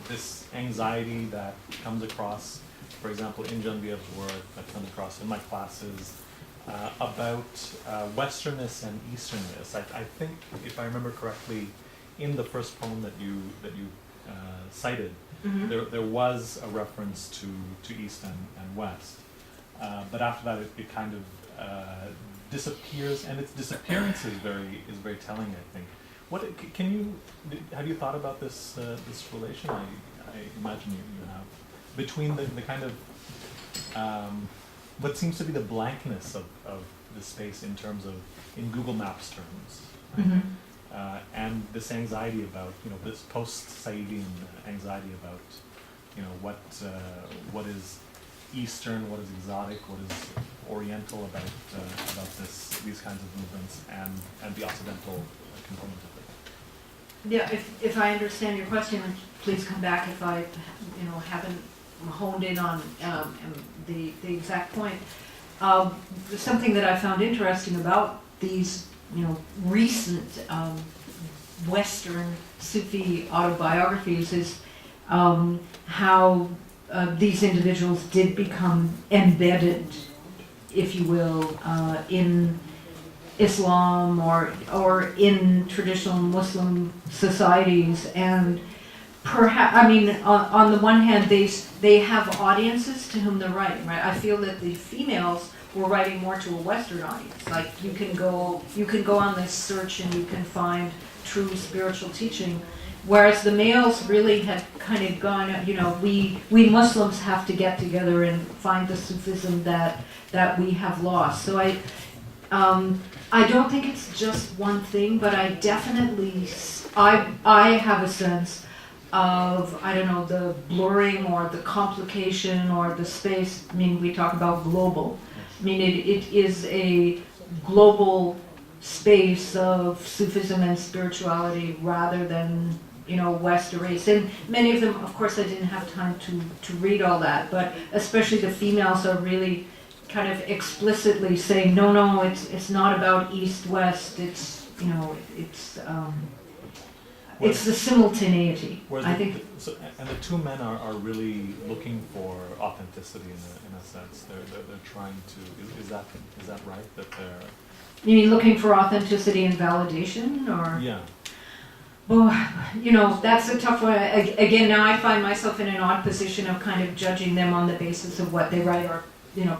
this anxiety that comes across, for example, in Genevieve's work, that comes across in my classes, about Westernness and Easternness? I think, if I remember correctly, in the first poem that you cited, there was a reference to East and West, but after that it kind of disappears, and its disappearance is very telling, I think. Have you thought about this relation? I imagine you have, between the kind of what seems to be the blankness of the space in Google Maps terms, right? Mm-hmm. And this anxiety about, this post-Saidian anxiety about, what is Eastern, what is exotic, what is Oriental about these kinds of movements, and the Occidental component of it. Yeah, if I understand your question, please come back if I, haven't honed in on the exact point. Something that I found interesting about these, recent Western Sufi autobiographies is how these individuals did become embedded, if you will, in Islam or in traditional Muslim societies, and perhaps, on the one hand, they have audiences to whom they're writing, right? I feel that the females were writing more to a Western audience. Like you can go on this search and you can find true spiritual teaching, whereas the males really had kind of gone, we Muslims have to get together and find the Sufism that we have lost. So I don't think it's just one thing, but I definitely, I have a sense of, the blurring or the complication or the space. We talk about global. It is a global space of Sufism and spirituality rather than, West or East. And many of them, of course, I didn't have time to read all that, but especially the females are really kind of explicitly saying, no, it's not about East-West, it's the simultaneity. I think. And the two men are really looking for authenticity in a sense. They're trying to. Is that right? That they're. You mean looking for authenticity and validation, or? Yeah. Well, that's a tough one. Again, now I find myself in an odd position of kind of judging them on the basis of what they write, or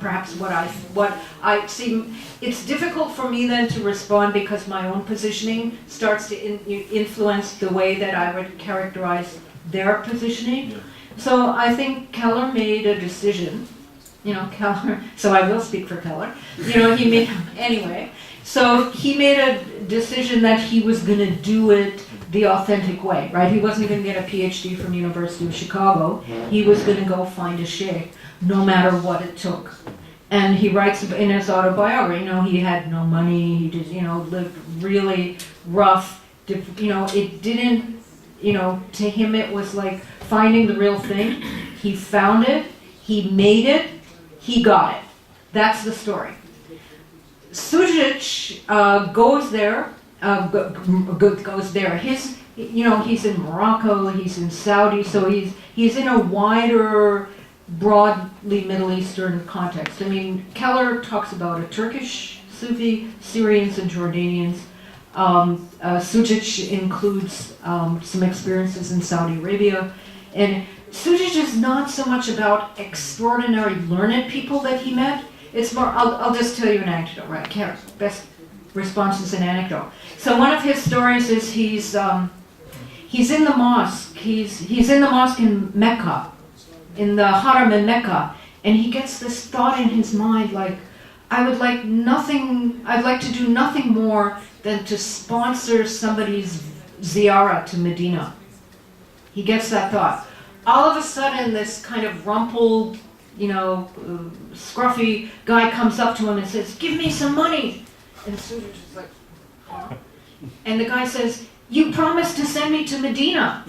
perhaps what I see. It's difficult for me then to respond because my own positioning starts to influence the way that I would characterize their positioning. Yeah. So I think Keller made a decision. Keller. So I will speak for Keller. He made anyway. So he made a decision that he was going to do it the authentic way, right? He wasn't going to get a Ph.D. from University of Chicago. He was going to go find a sheikh, no matter what it took. And he writes in his autobiography, he had no money, he just, lived really rough. It didn't, to him it was like finding the real thing. He found it, he made it, he got it. That's the story. Sujic goes there. Goes there. He's in Morocco. He's in Saudi. So he's in a wider, broadly Middle Eastern context. Keller talks about a Turkish Sufi, Syrians and Jordanians. Sujic includes some experiences in Saudi Arabia, and Sujic is not so much about extraordinary learned people that he met. It's more, I'll just tell you an anecdote, right? Best response is an anecdote. So one of his stories is he's in the mosque. He's in the mosque in Mecca, in the Haram in Mecca, and he gets this thought in his mind like, I'd like to do nothing more than to sponsor somebody's ziyarah to Medina. He gets that thought. All of a sudden, this kind of rumpled, scruffy guy comes up to him and says, "Give me some money." And Sujic is like, huh? And the guy says, "You promised to send me to Medina."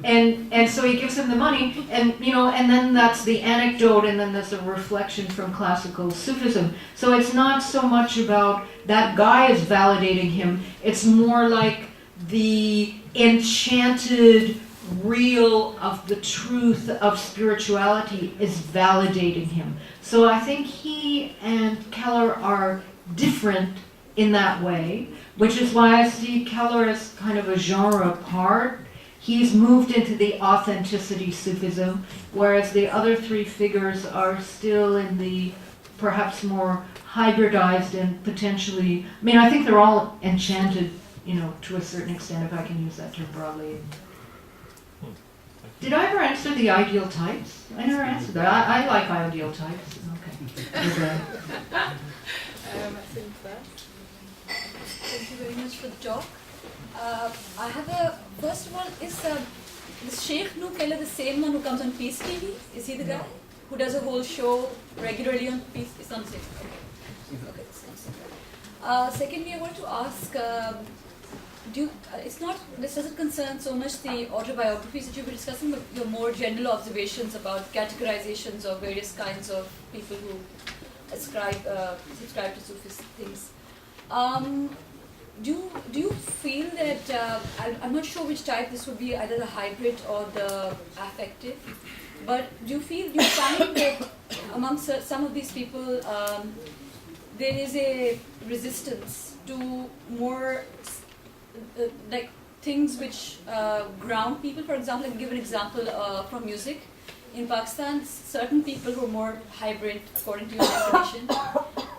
And so he gives him the money, and and then that's the anecdote, and then there's a reflection from classical Sufism. So it's not so much about that guy is validating him, it's more like the enchanted real of the truth of spirituality is validating him. So I think he and Keller are different in that way, which is why I see Keller as kind of a genre apart. He's moved into the authenticity Sufism, whereas the other three figures are still in the perhaps more hybridized and potentially, I mean, I think they're all enchanted, to a certain extent, if I can use that term broadly. Did I ever answer the ideal types? I never answered that. I like ideal types. Okay. I think that. Thank you very much for the talk. I have first of all, is Sheikh Nu Keller the same one who comes on Peace TV? Is he the guy who does a whole show regularly on Peace? It's not the same. Okay, it's not the same. Secondly, I want to ask, this doesn't concern so much the autobiographies that you were discussing, but your more general observations about categorizations of various kinds of people who subscribe to Sufist things. Do you feel that, I'm not sure which type this would be, either the hybrid or the affective, but do you find that amongst some of these people, there is a resistance to more like things which ground people? For example, I can give an example from music. In Pakistan, certain people who are more hybrid, according to your definition,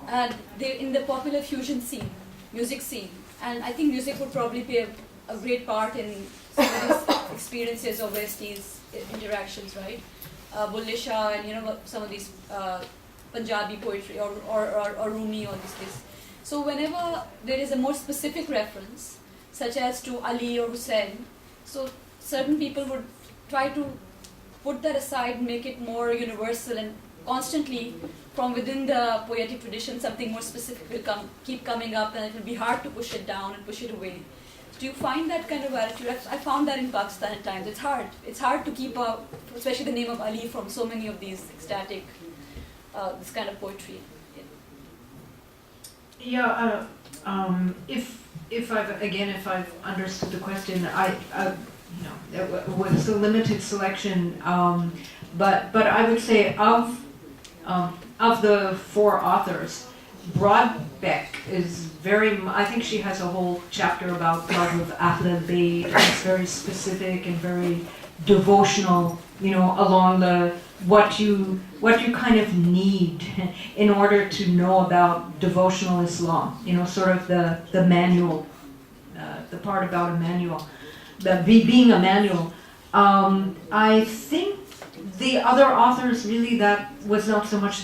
and they're in the popular fusion scene, music scene. And I think music would probably play a great part in some of these experiences of Westies interactions, right? Bulle Shah and some of these Punjabi poetry or Rumi, all these things. So whenever there is a more specific reference, such as to Ali or Hussein, so certain people would try to put that aside, make it more universal, and constantly from within the poetic tradition something more specific will keep coming up, and it will be hard to push it down and push it away. Do you find that kind of attitude? I found that in Pakistan at times. It's hard to keep up, especially the name of Ali, from so many of these ecstatic, this kind of poetry. Yeah, if I've understood the question, it was a limited selection, but I would say of the four authors, Broadbeck is I think she has a whole chapter about love of Ahl al-Bayt, and it's very specific and very devotional, along what you kind of need in order to know about devotional Islam, sort of the manual, the part about a manual, being a manual. I think the other authors, really, that was not so much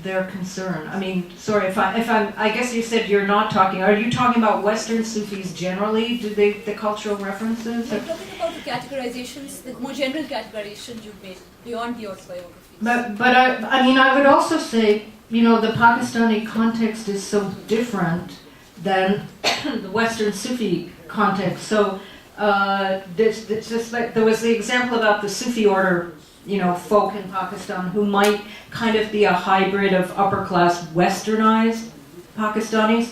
their concern. I mean, sorry I guess you said you're not talking. Are you talking about Western Sufis generally? Do the cultural references? I'm talking about the categorizations, the more general categorizations you've made beyond the autobiographies. But I would also say, the Pakistani context is so different than the Western Sufi context. So it's just like there was the example about the Sufi order, folk in Pakistan who might kind of be a hybrid of upper class westernized Pakistanis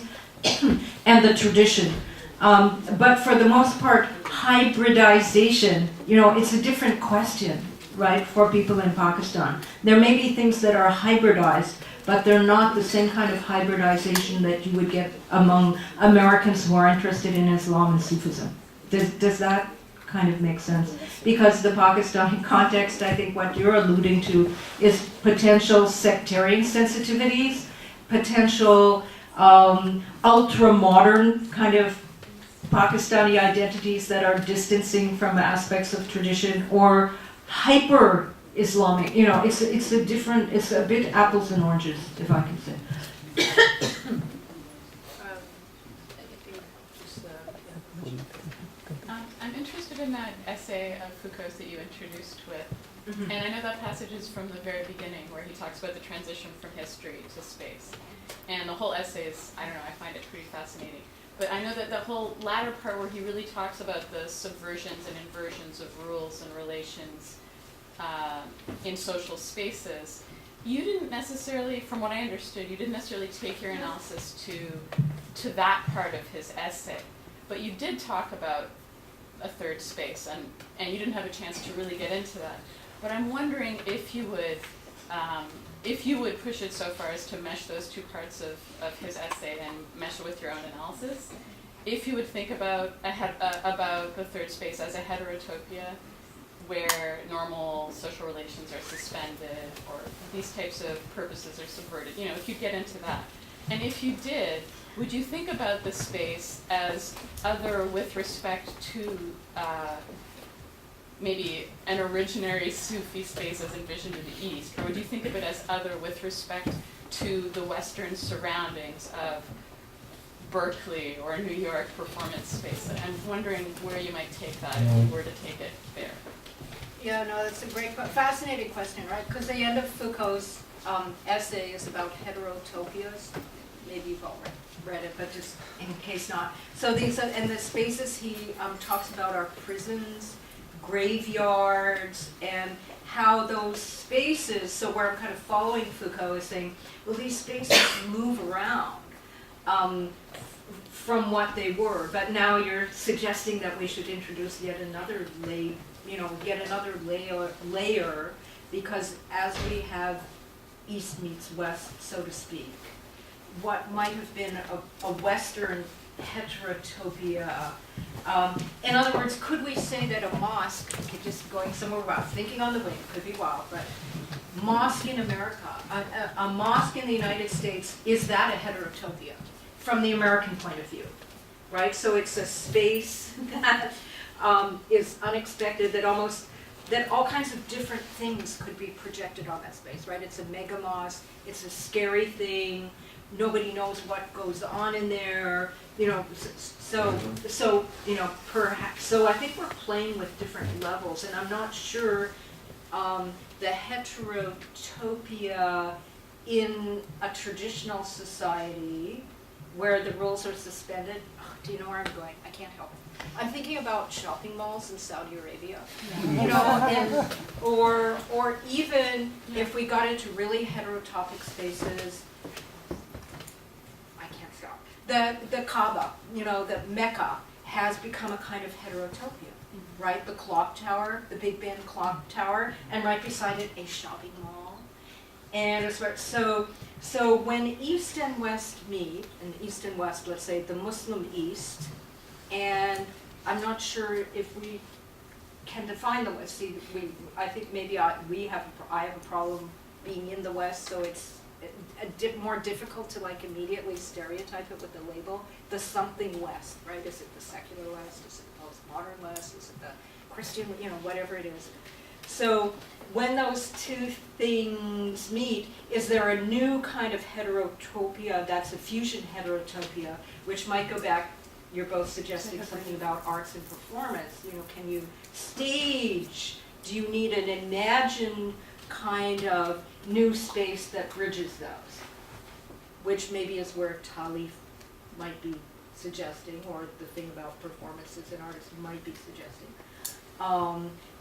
and the tradition. But for the most part, hybridization, it's a different question, right, for people in Pakistan. There may be things that are hybridized, but they're not the same kind of hybridization that you would get among Americans who are interested in Islam and Sufism. Does that kind of make sense? Because the Pakistani context, I think what you're alluding to is potential sectarian sensitivities, potential ultra-modern kind of Pakistani identities that are distancing from aspects of tradition, or hyper-Islamic, it's a bit apples and oranges, if I can say. I'm interested in that essay of Foucault's that you introduced with, and I know that passage is from the very beginning where he talks about the transition from history to space. And the whole essay is, I find it pretty fascinating. But I know that the whole latter part where he really talks about the subversions and inversions of rules and relations in social spaces, you didn't necessarily, from what I understood, you didn't necessarily take your analysis to that part of his essay. But you did talk about a third space, and you didn't have a chance to really get into that. But I'm wondering if you would push it so far as to mesh those two parts of his essay and mesh it with your own analysis, if you would think about the third space as a heterotopia where normal social relations are suspended or these types of purposes are subverted, you know, if you get into that. And if you did, would you think about the space as other with respect to maybe an originary Sufi space as envisioned in the East, or would you think of it as other with respect to the Western surroundings of Berkeley or New York performance space? And I'm wondering where you might take that if you were to take it there. Yeah, no, that's a great, fascinating question, right? Because the end of Foucault's essay is about heterotopias. Maybe you've all read it, but just in case not. So these, and the spaces he talks about are prisons, graveyards, and how those spaces, so where I'm kind of following Foucault is saying, well, these spaces move around from what they were, but now you're suggesting that we should introduce yet another layer, because as we have East meets West, so to speak, what might have been a Western heterotopia. In other words, could we say that a mosque, just going somewhere wild, thinking on the wing, could be wild, but mosque in America, a mosque in the United States, is that a heterotopia from the American point of view, right? So it's a space that is unexpected, that all kinds of different things could be projected on that space, right? It's a mega mosque, it's a scary thing, nobody knows what goes on in there, you know, so you know, perhaps, so I think we're playing with different levels, and I'm not sure the heterotopia in a traditional society where the rules are suspended. Do you know where I'm going? I can't help it. I'm thinking about shopping malls in Saudi Arabia, you know, and, or even if we got into really heterotopic spaces. I can't stop. The Kaaba, you know, the Mecca has become a kind of heterotopia, right? The clock tower, the Big Ben clock tower, and right beside it a shopping mall, and so when East and West meet, and East and West, let's say the Muslim East, and I'm not sure if we can define the West. See, I think maybe I have a problem being in the West, so it's more difficult to like immediately stereotype it with the label. The something West, right? Is it the secular West? Is it the postmodern West? Is it the Christian, you know, whatever it is. So when those two things meet, is there a new kind of heterotopia that's a fusion heterotopia, which might go back, you're both suggesting something about arts and performance. You know, can you stage? Do you need an imagined kind of new space that bridges those? Which maybe is where Talif might be suggesting, or the thing about performances and artists might be suggesting.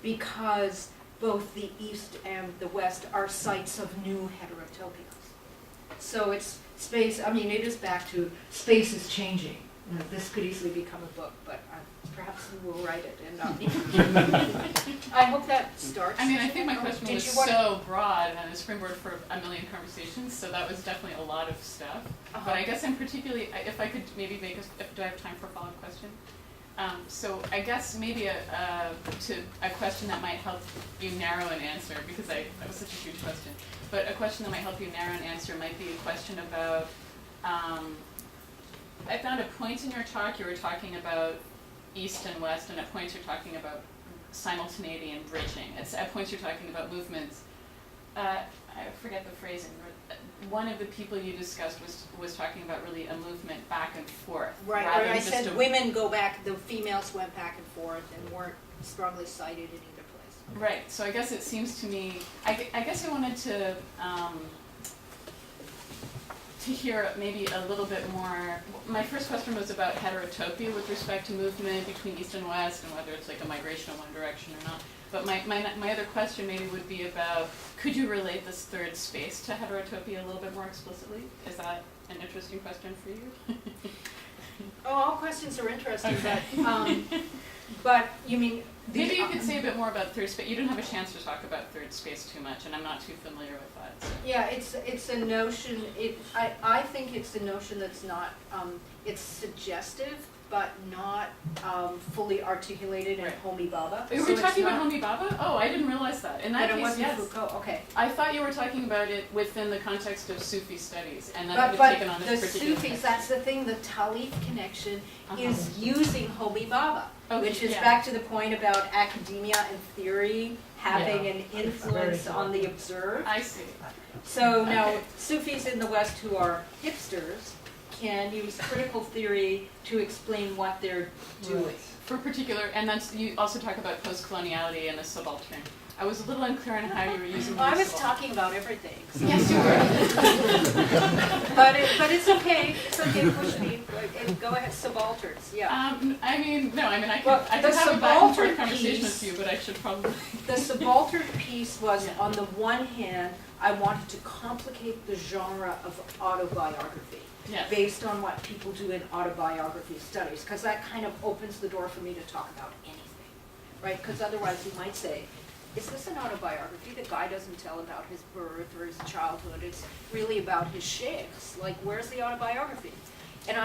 Because both the East and the West are sites of new heterotopias. So it's space, I mean, it is back to space is changing. You know, this could easily become a book, but perhaps we will write it and not me. I hope that starts. I mean, I think my question was so broad and a springboard for a million conversations, so that was definitely a lot of stuff. But I guess I'm particularly, if I could maybe make do I have time for a follow-up question? So I guess maybe a question that might help you narrow an answer, because that was such a huge question. But a question that might help you narrow an answer might be a question about, I found a point in your talk, you were talking about East and West, and at points you're talking about simultaneity and bridging. At points you're talking about movements. I forget the phrasing. One of the people you discussed was talking about really a movement back and forth. Right, or I said women go back, the females went back and forth and weren't strongly cited in either place. Right, so I guess it seems to me, I guess I wanted to hear maybe a little bit more. My first question was about heterotopia with respect to movement between East and West, and whether it's like a migration in one direction or not. But my other question maybe would be about, could you relate this third space to heterotopia a little bit more explicitly? Is that an interesting question for you? Oh, all questions are interesting, okay. But you mean... Maybe you could say a bit more about third space. You didn't have a chance to talk about third space too much, and I'm not too familiar with that. So. Yeah, it's a notion, I think it's a notion that's not, it's suggestive, but not fully articulated in Right. Homi Bhabha. Were So we it's talking about not- Homi Bhabha? Oh, I didn't realize that. In that But it case, wasn't yes. Foucault, okay. I thought you were talking about it within the context of Sufi studies, and that it had But taken on the this particular Sufis, text. that's the thing, the Talif connection Uh-huh. is using Homi Bhabha, Okay, which is yeah. back to the point about academia and theory having Yeah. an influence on the observed. I see. So now Okay. Sufis in the West who are hipsters can use critical theory to explain what they're doing. For particular, and that's, you also talk about post-coloniality and the subaltern. I was a little unclear on how you were using the I word was subaltern. talking about everything. So. Yes, you were. But it's okay. It's okay. Push me. Go ahead. Subalterns. Yeah. I mean, no, I mean, I could, Well, I could the have a back and forth subaltern conversation piece- with you, but I should probably. The subaltern piece was, Yeah. on the one hand, I wanted to complicate the genre of autobiography Yes. based on what people do in autobiography studies, because that kind of opens the door for me to talk about anything, right? Because otherwise you might say, is this an autobiography? The guy doesn't tell about his birth or his childhood. It's really about his sheikhs. Like, where's the autobiography? And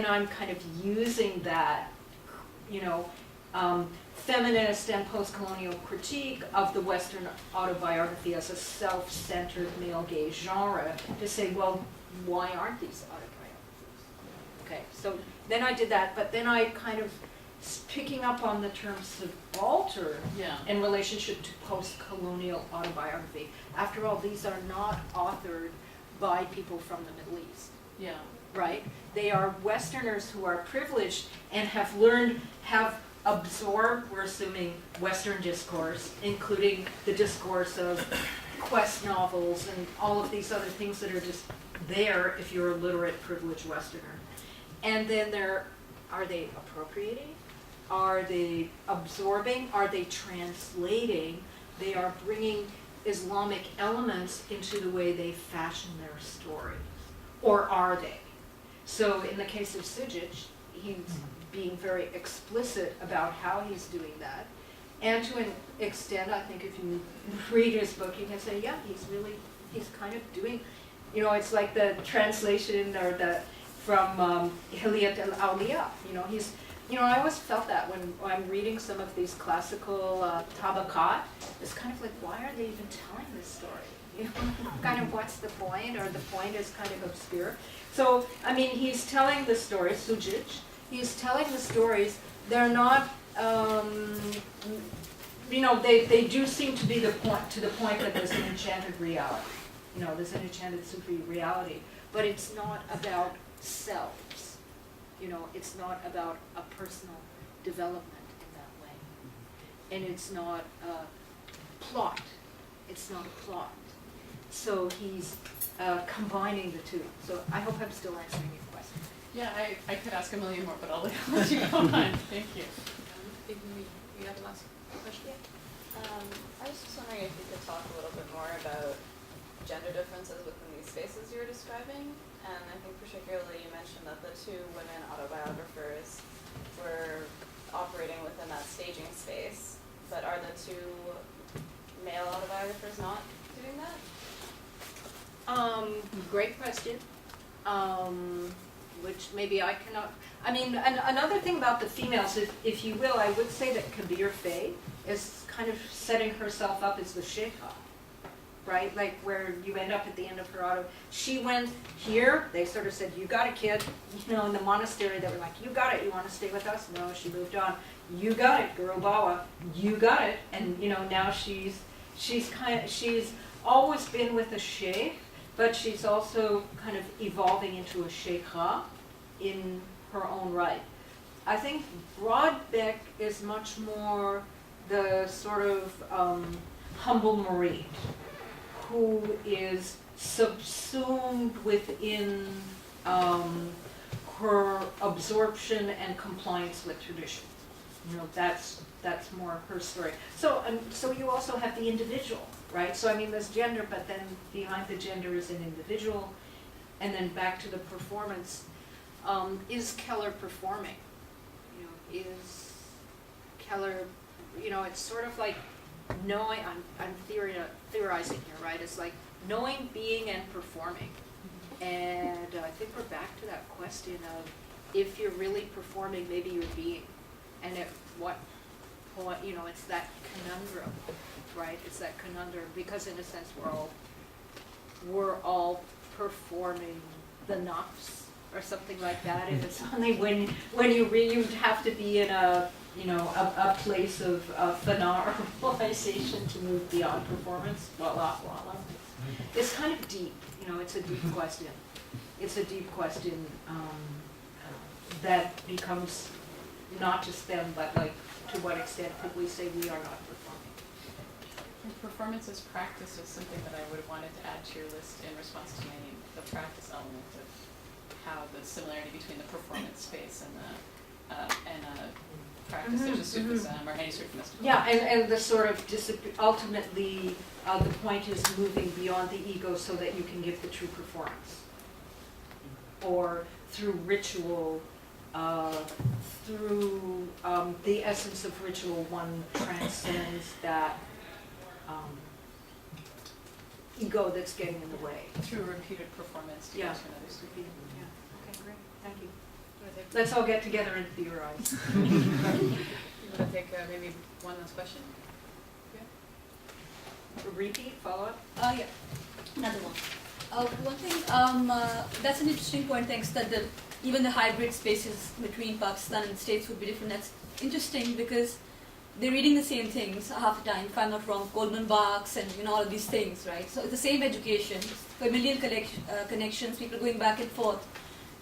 I'm kind of using that, you know, feminist and post-colonial critique of the Western autobiography as a self-centered male gaze genre to say, well, why aren't these autobiographies? Okay, so then I did that, but then I kind of picking up on the term subaltern Yeah. in relationship to post-colonial autobiography. After all, these are not authored by people from the Middle East, Yeah. right? They are Westerners who are privileged and have absorbed, we're assuming, Western discourse, including the discourse of quest novels and all of these other things that are just there if you're a literate, privileged Westerner. And then are they appropriating? Are they absorbing? Are they translating? They are bringing Islamic elements into the way they fashion their stories. Or are they? So in the case of Sujit, he's being very explicit about how he's doing that. And to an extent, I think if you read his book, you can say, yeah, he's kind of doing, you know, it's like the translation or from Hujjat al-Awliya. I always felt that when I'm reading some of these classical tabaqat, it's kind of like, why are they even telling this story? You know, kind of what's the point, or the point is kind of obscure. So, I mean, he's telling the stories, Sujit, he's telling the stories, they're not, they do seem to be to the point that there's an enchanted reality. There's an enchanted Sufi reality, but it's not about selves. It's not about a personal development in that way. And it's not a plot. It's not a plot. So he's combining the two. So I hope I'm still answering your question. Yeah, I could ask a million more, but I'll let you go on. Thank you. If we have the last question. I was just wondering if you could talk a little bit more about gender differences within these spaces you were describing. And I think particularly you mentioned that the two women autobiographers were operating within that staging space, but are the two male autobiographers not doing that? Great question. Which maybe I cannot. I mean, another thing about the females, if you will, I would say that Kabir Faye is kind of setting herself up as the sheikha, right? Like where you end up at the end of her auto. She went here. They sort of said, "You got it, kid." In the monastery, they were like, "You got it. You want to stay with us?" No, she moved on. "You got it, Guru Bawa. You got it." And now she's always been with a sheikh. But she's also kind of evolving into a sheikha in her own right. I think Broadbeck is much more the sort of humble murid who is subsumed within her absorption and compliance with tradition. That's more her story. So you also have the individual, right? So I mean, there's gender, but then behind the gender is an individual, and then back to the performance. Is Keller performing? Is Keller? It's sort of like knowing. I'm theorizing here, right? It's like knowing, being, and performing. And I think we're back to that question of: if you're really performing, maybe you're being. And at what point, you know, it's that conundrum, right? It's that conundrum, because in a sense we're all performing the nafs or something like that, and it's only when you have to be in a, you know, a place of fana or realization to move beyond performance. Voila. It's kind of deep, you know, it's a deep question. It's a deep question that becomes not just them, but like, to what extent could we say we are not performing? And performance as practice is something that I would have wanted to add to your list in response to the practice element of how the similarity between the performance space and a practice such as Sufism or any sort of mystical. Yeah, and the sort of ultimately the point is moving beyond the ego so that you can give the true performance. Or through ritual, through the essence of ritual, one transcends that ego that's getting in the way. Through repeated performance to Yeah. get to another student. Yeah. Okay, great. Thank you. Let's all get together and theorize. You want to take maybe one last question? Repeat, follow up. Yeah, another one. One thing, that's an interesting point, thanks, that even the hybrid spaces between Pakistan and the States would be different. That's interesting because they're reading the same things half the time, if I'm not wrong, Goldman Sachs and, you know, all of these things, right? So it's the same education, familial connections, people going back and forth.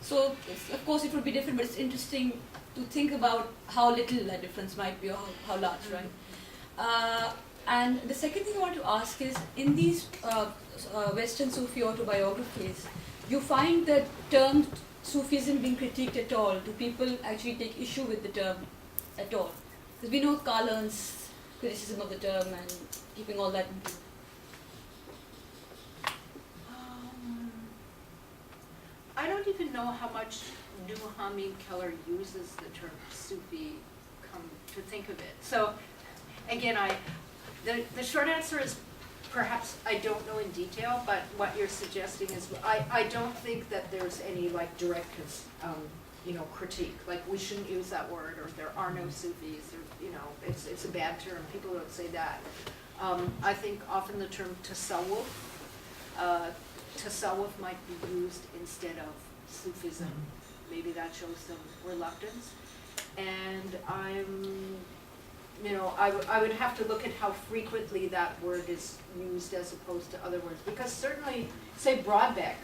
So of course it would be different, but it's interesting to think about how little that difference might be or how large, right? And the second thing I want to ask is, in these Western Sufi autobiographies, you find the term Sufism being critiqued at all? Do people actually take issue with the term at all? Because we know Carlan's criticism of the term and keeping all that in view. I don't even know how much Hamid Keller uses the term Sufi, come to think of it. So again, the short answer is perhaps I don't know in detail, but what you're suggesting is I don't think that there's any like direct critique. Like we shouldn't use that word, or there are no Sufis, or it's a bad term. People don't say that. I think often the term tasawwuf might be used instead of Sufism. Maybe that shows some reluctance. And I would have to look at how frequently that word is used as opposed to other words. Because certainly, say Broadbeck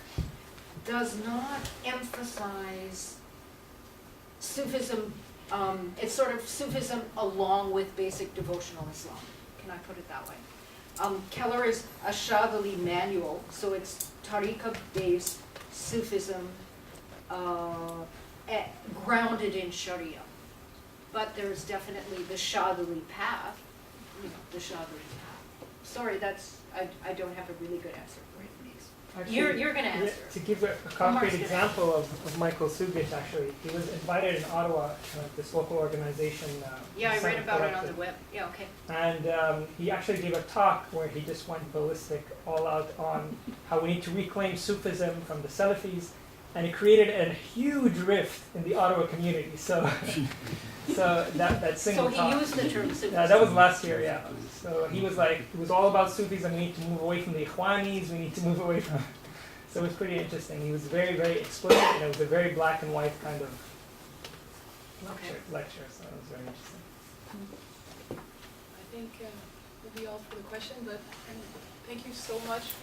does not emphasize Sufism. It's sort of Sufism along with basic devotional Islam. Can I put it that way? Keller is a Shadhali manual, so it's tariqah-based Sufism grounded in Sharia. But there's definitely the Shadhali path, the Shadhali path. Sorry, I don't have a really good answer for it, please. Actually, You're going to answer. To give a concrete example of Michael Sugich, actually, he was invited in Ottawa, this local organization. Yeah, I read about it on the web. Yeah, okay. And he actually gave a talk where he just went ballistic, all out on how we need to reclaim Sufism from the Salafis, and it created a huge rift in the Ottawa community. So that single So talk. he used the term Sufism. That was last year, yeah. So he was like, it was all about Sufism. We need to move away from the Ikhwanis. We need to move away from. So it was pretty interesting. He was very, very explicit, and it was a very black and white kind of lecture. So it was very interesting. I think we'll be all for the question, but thank you so much.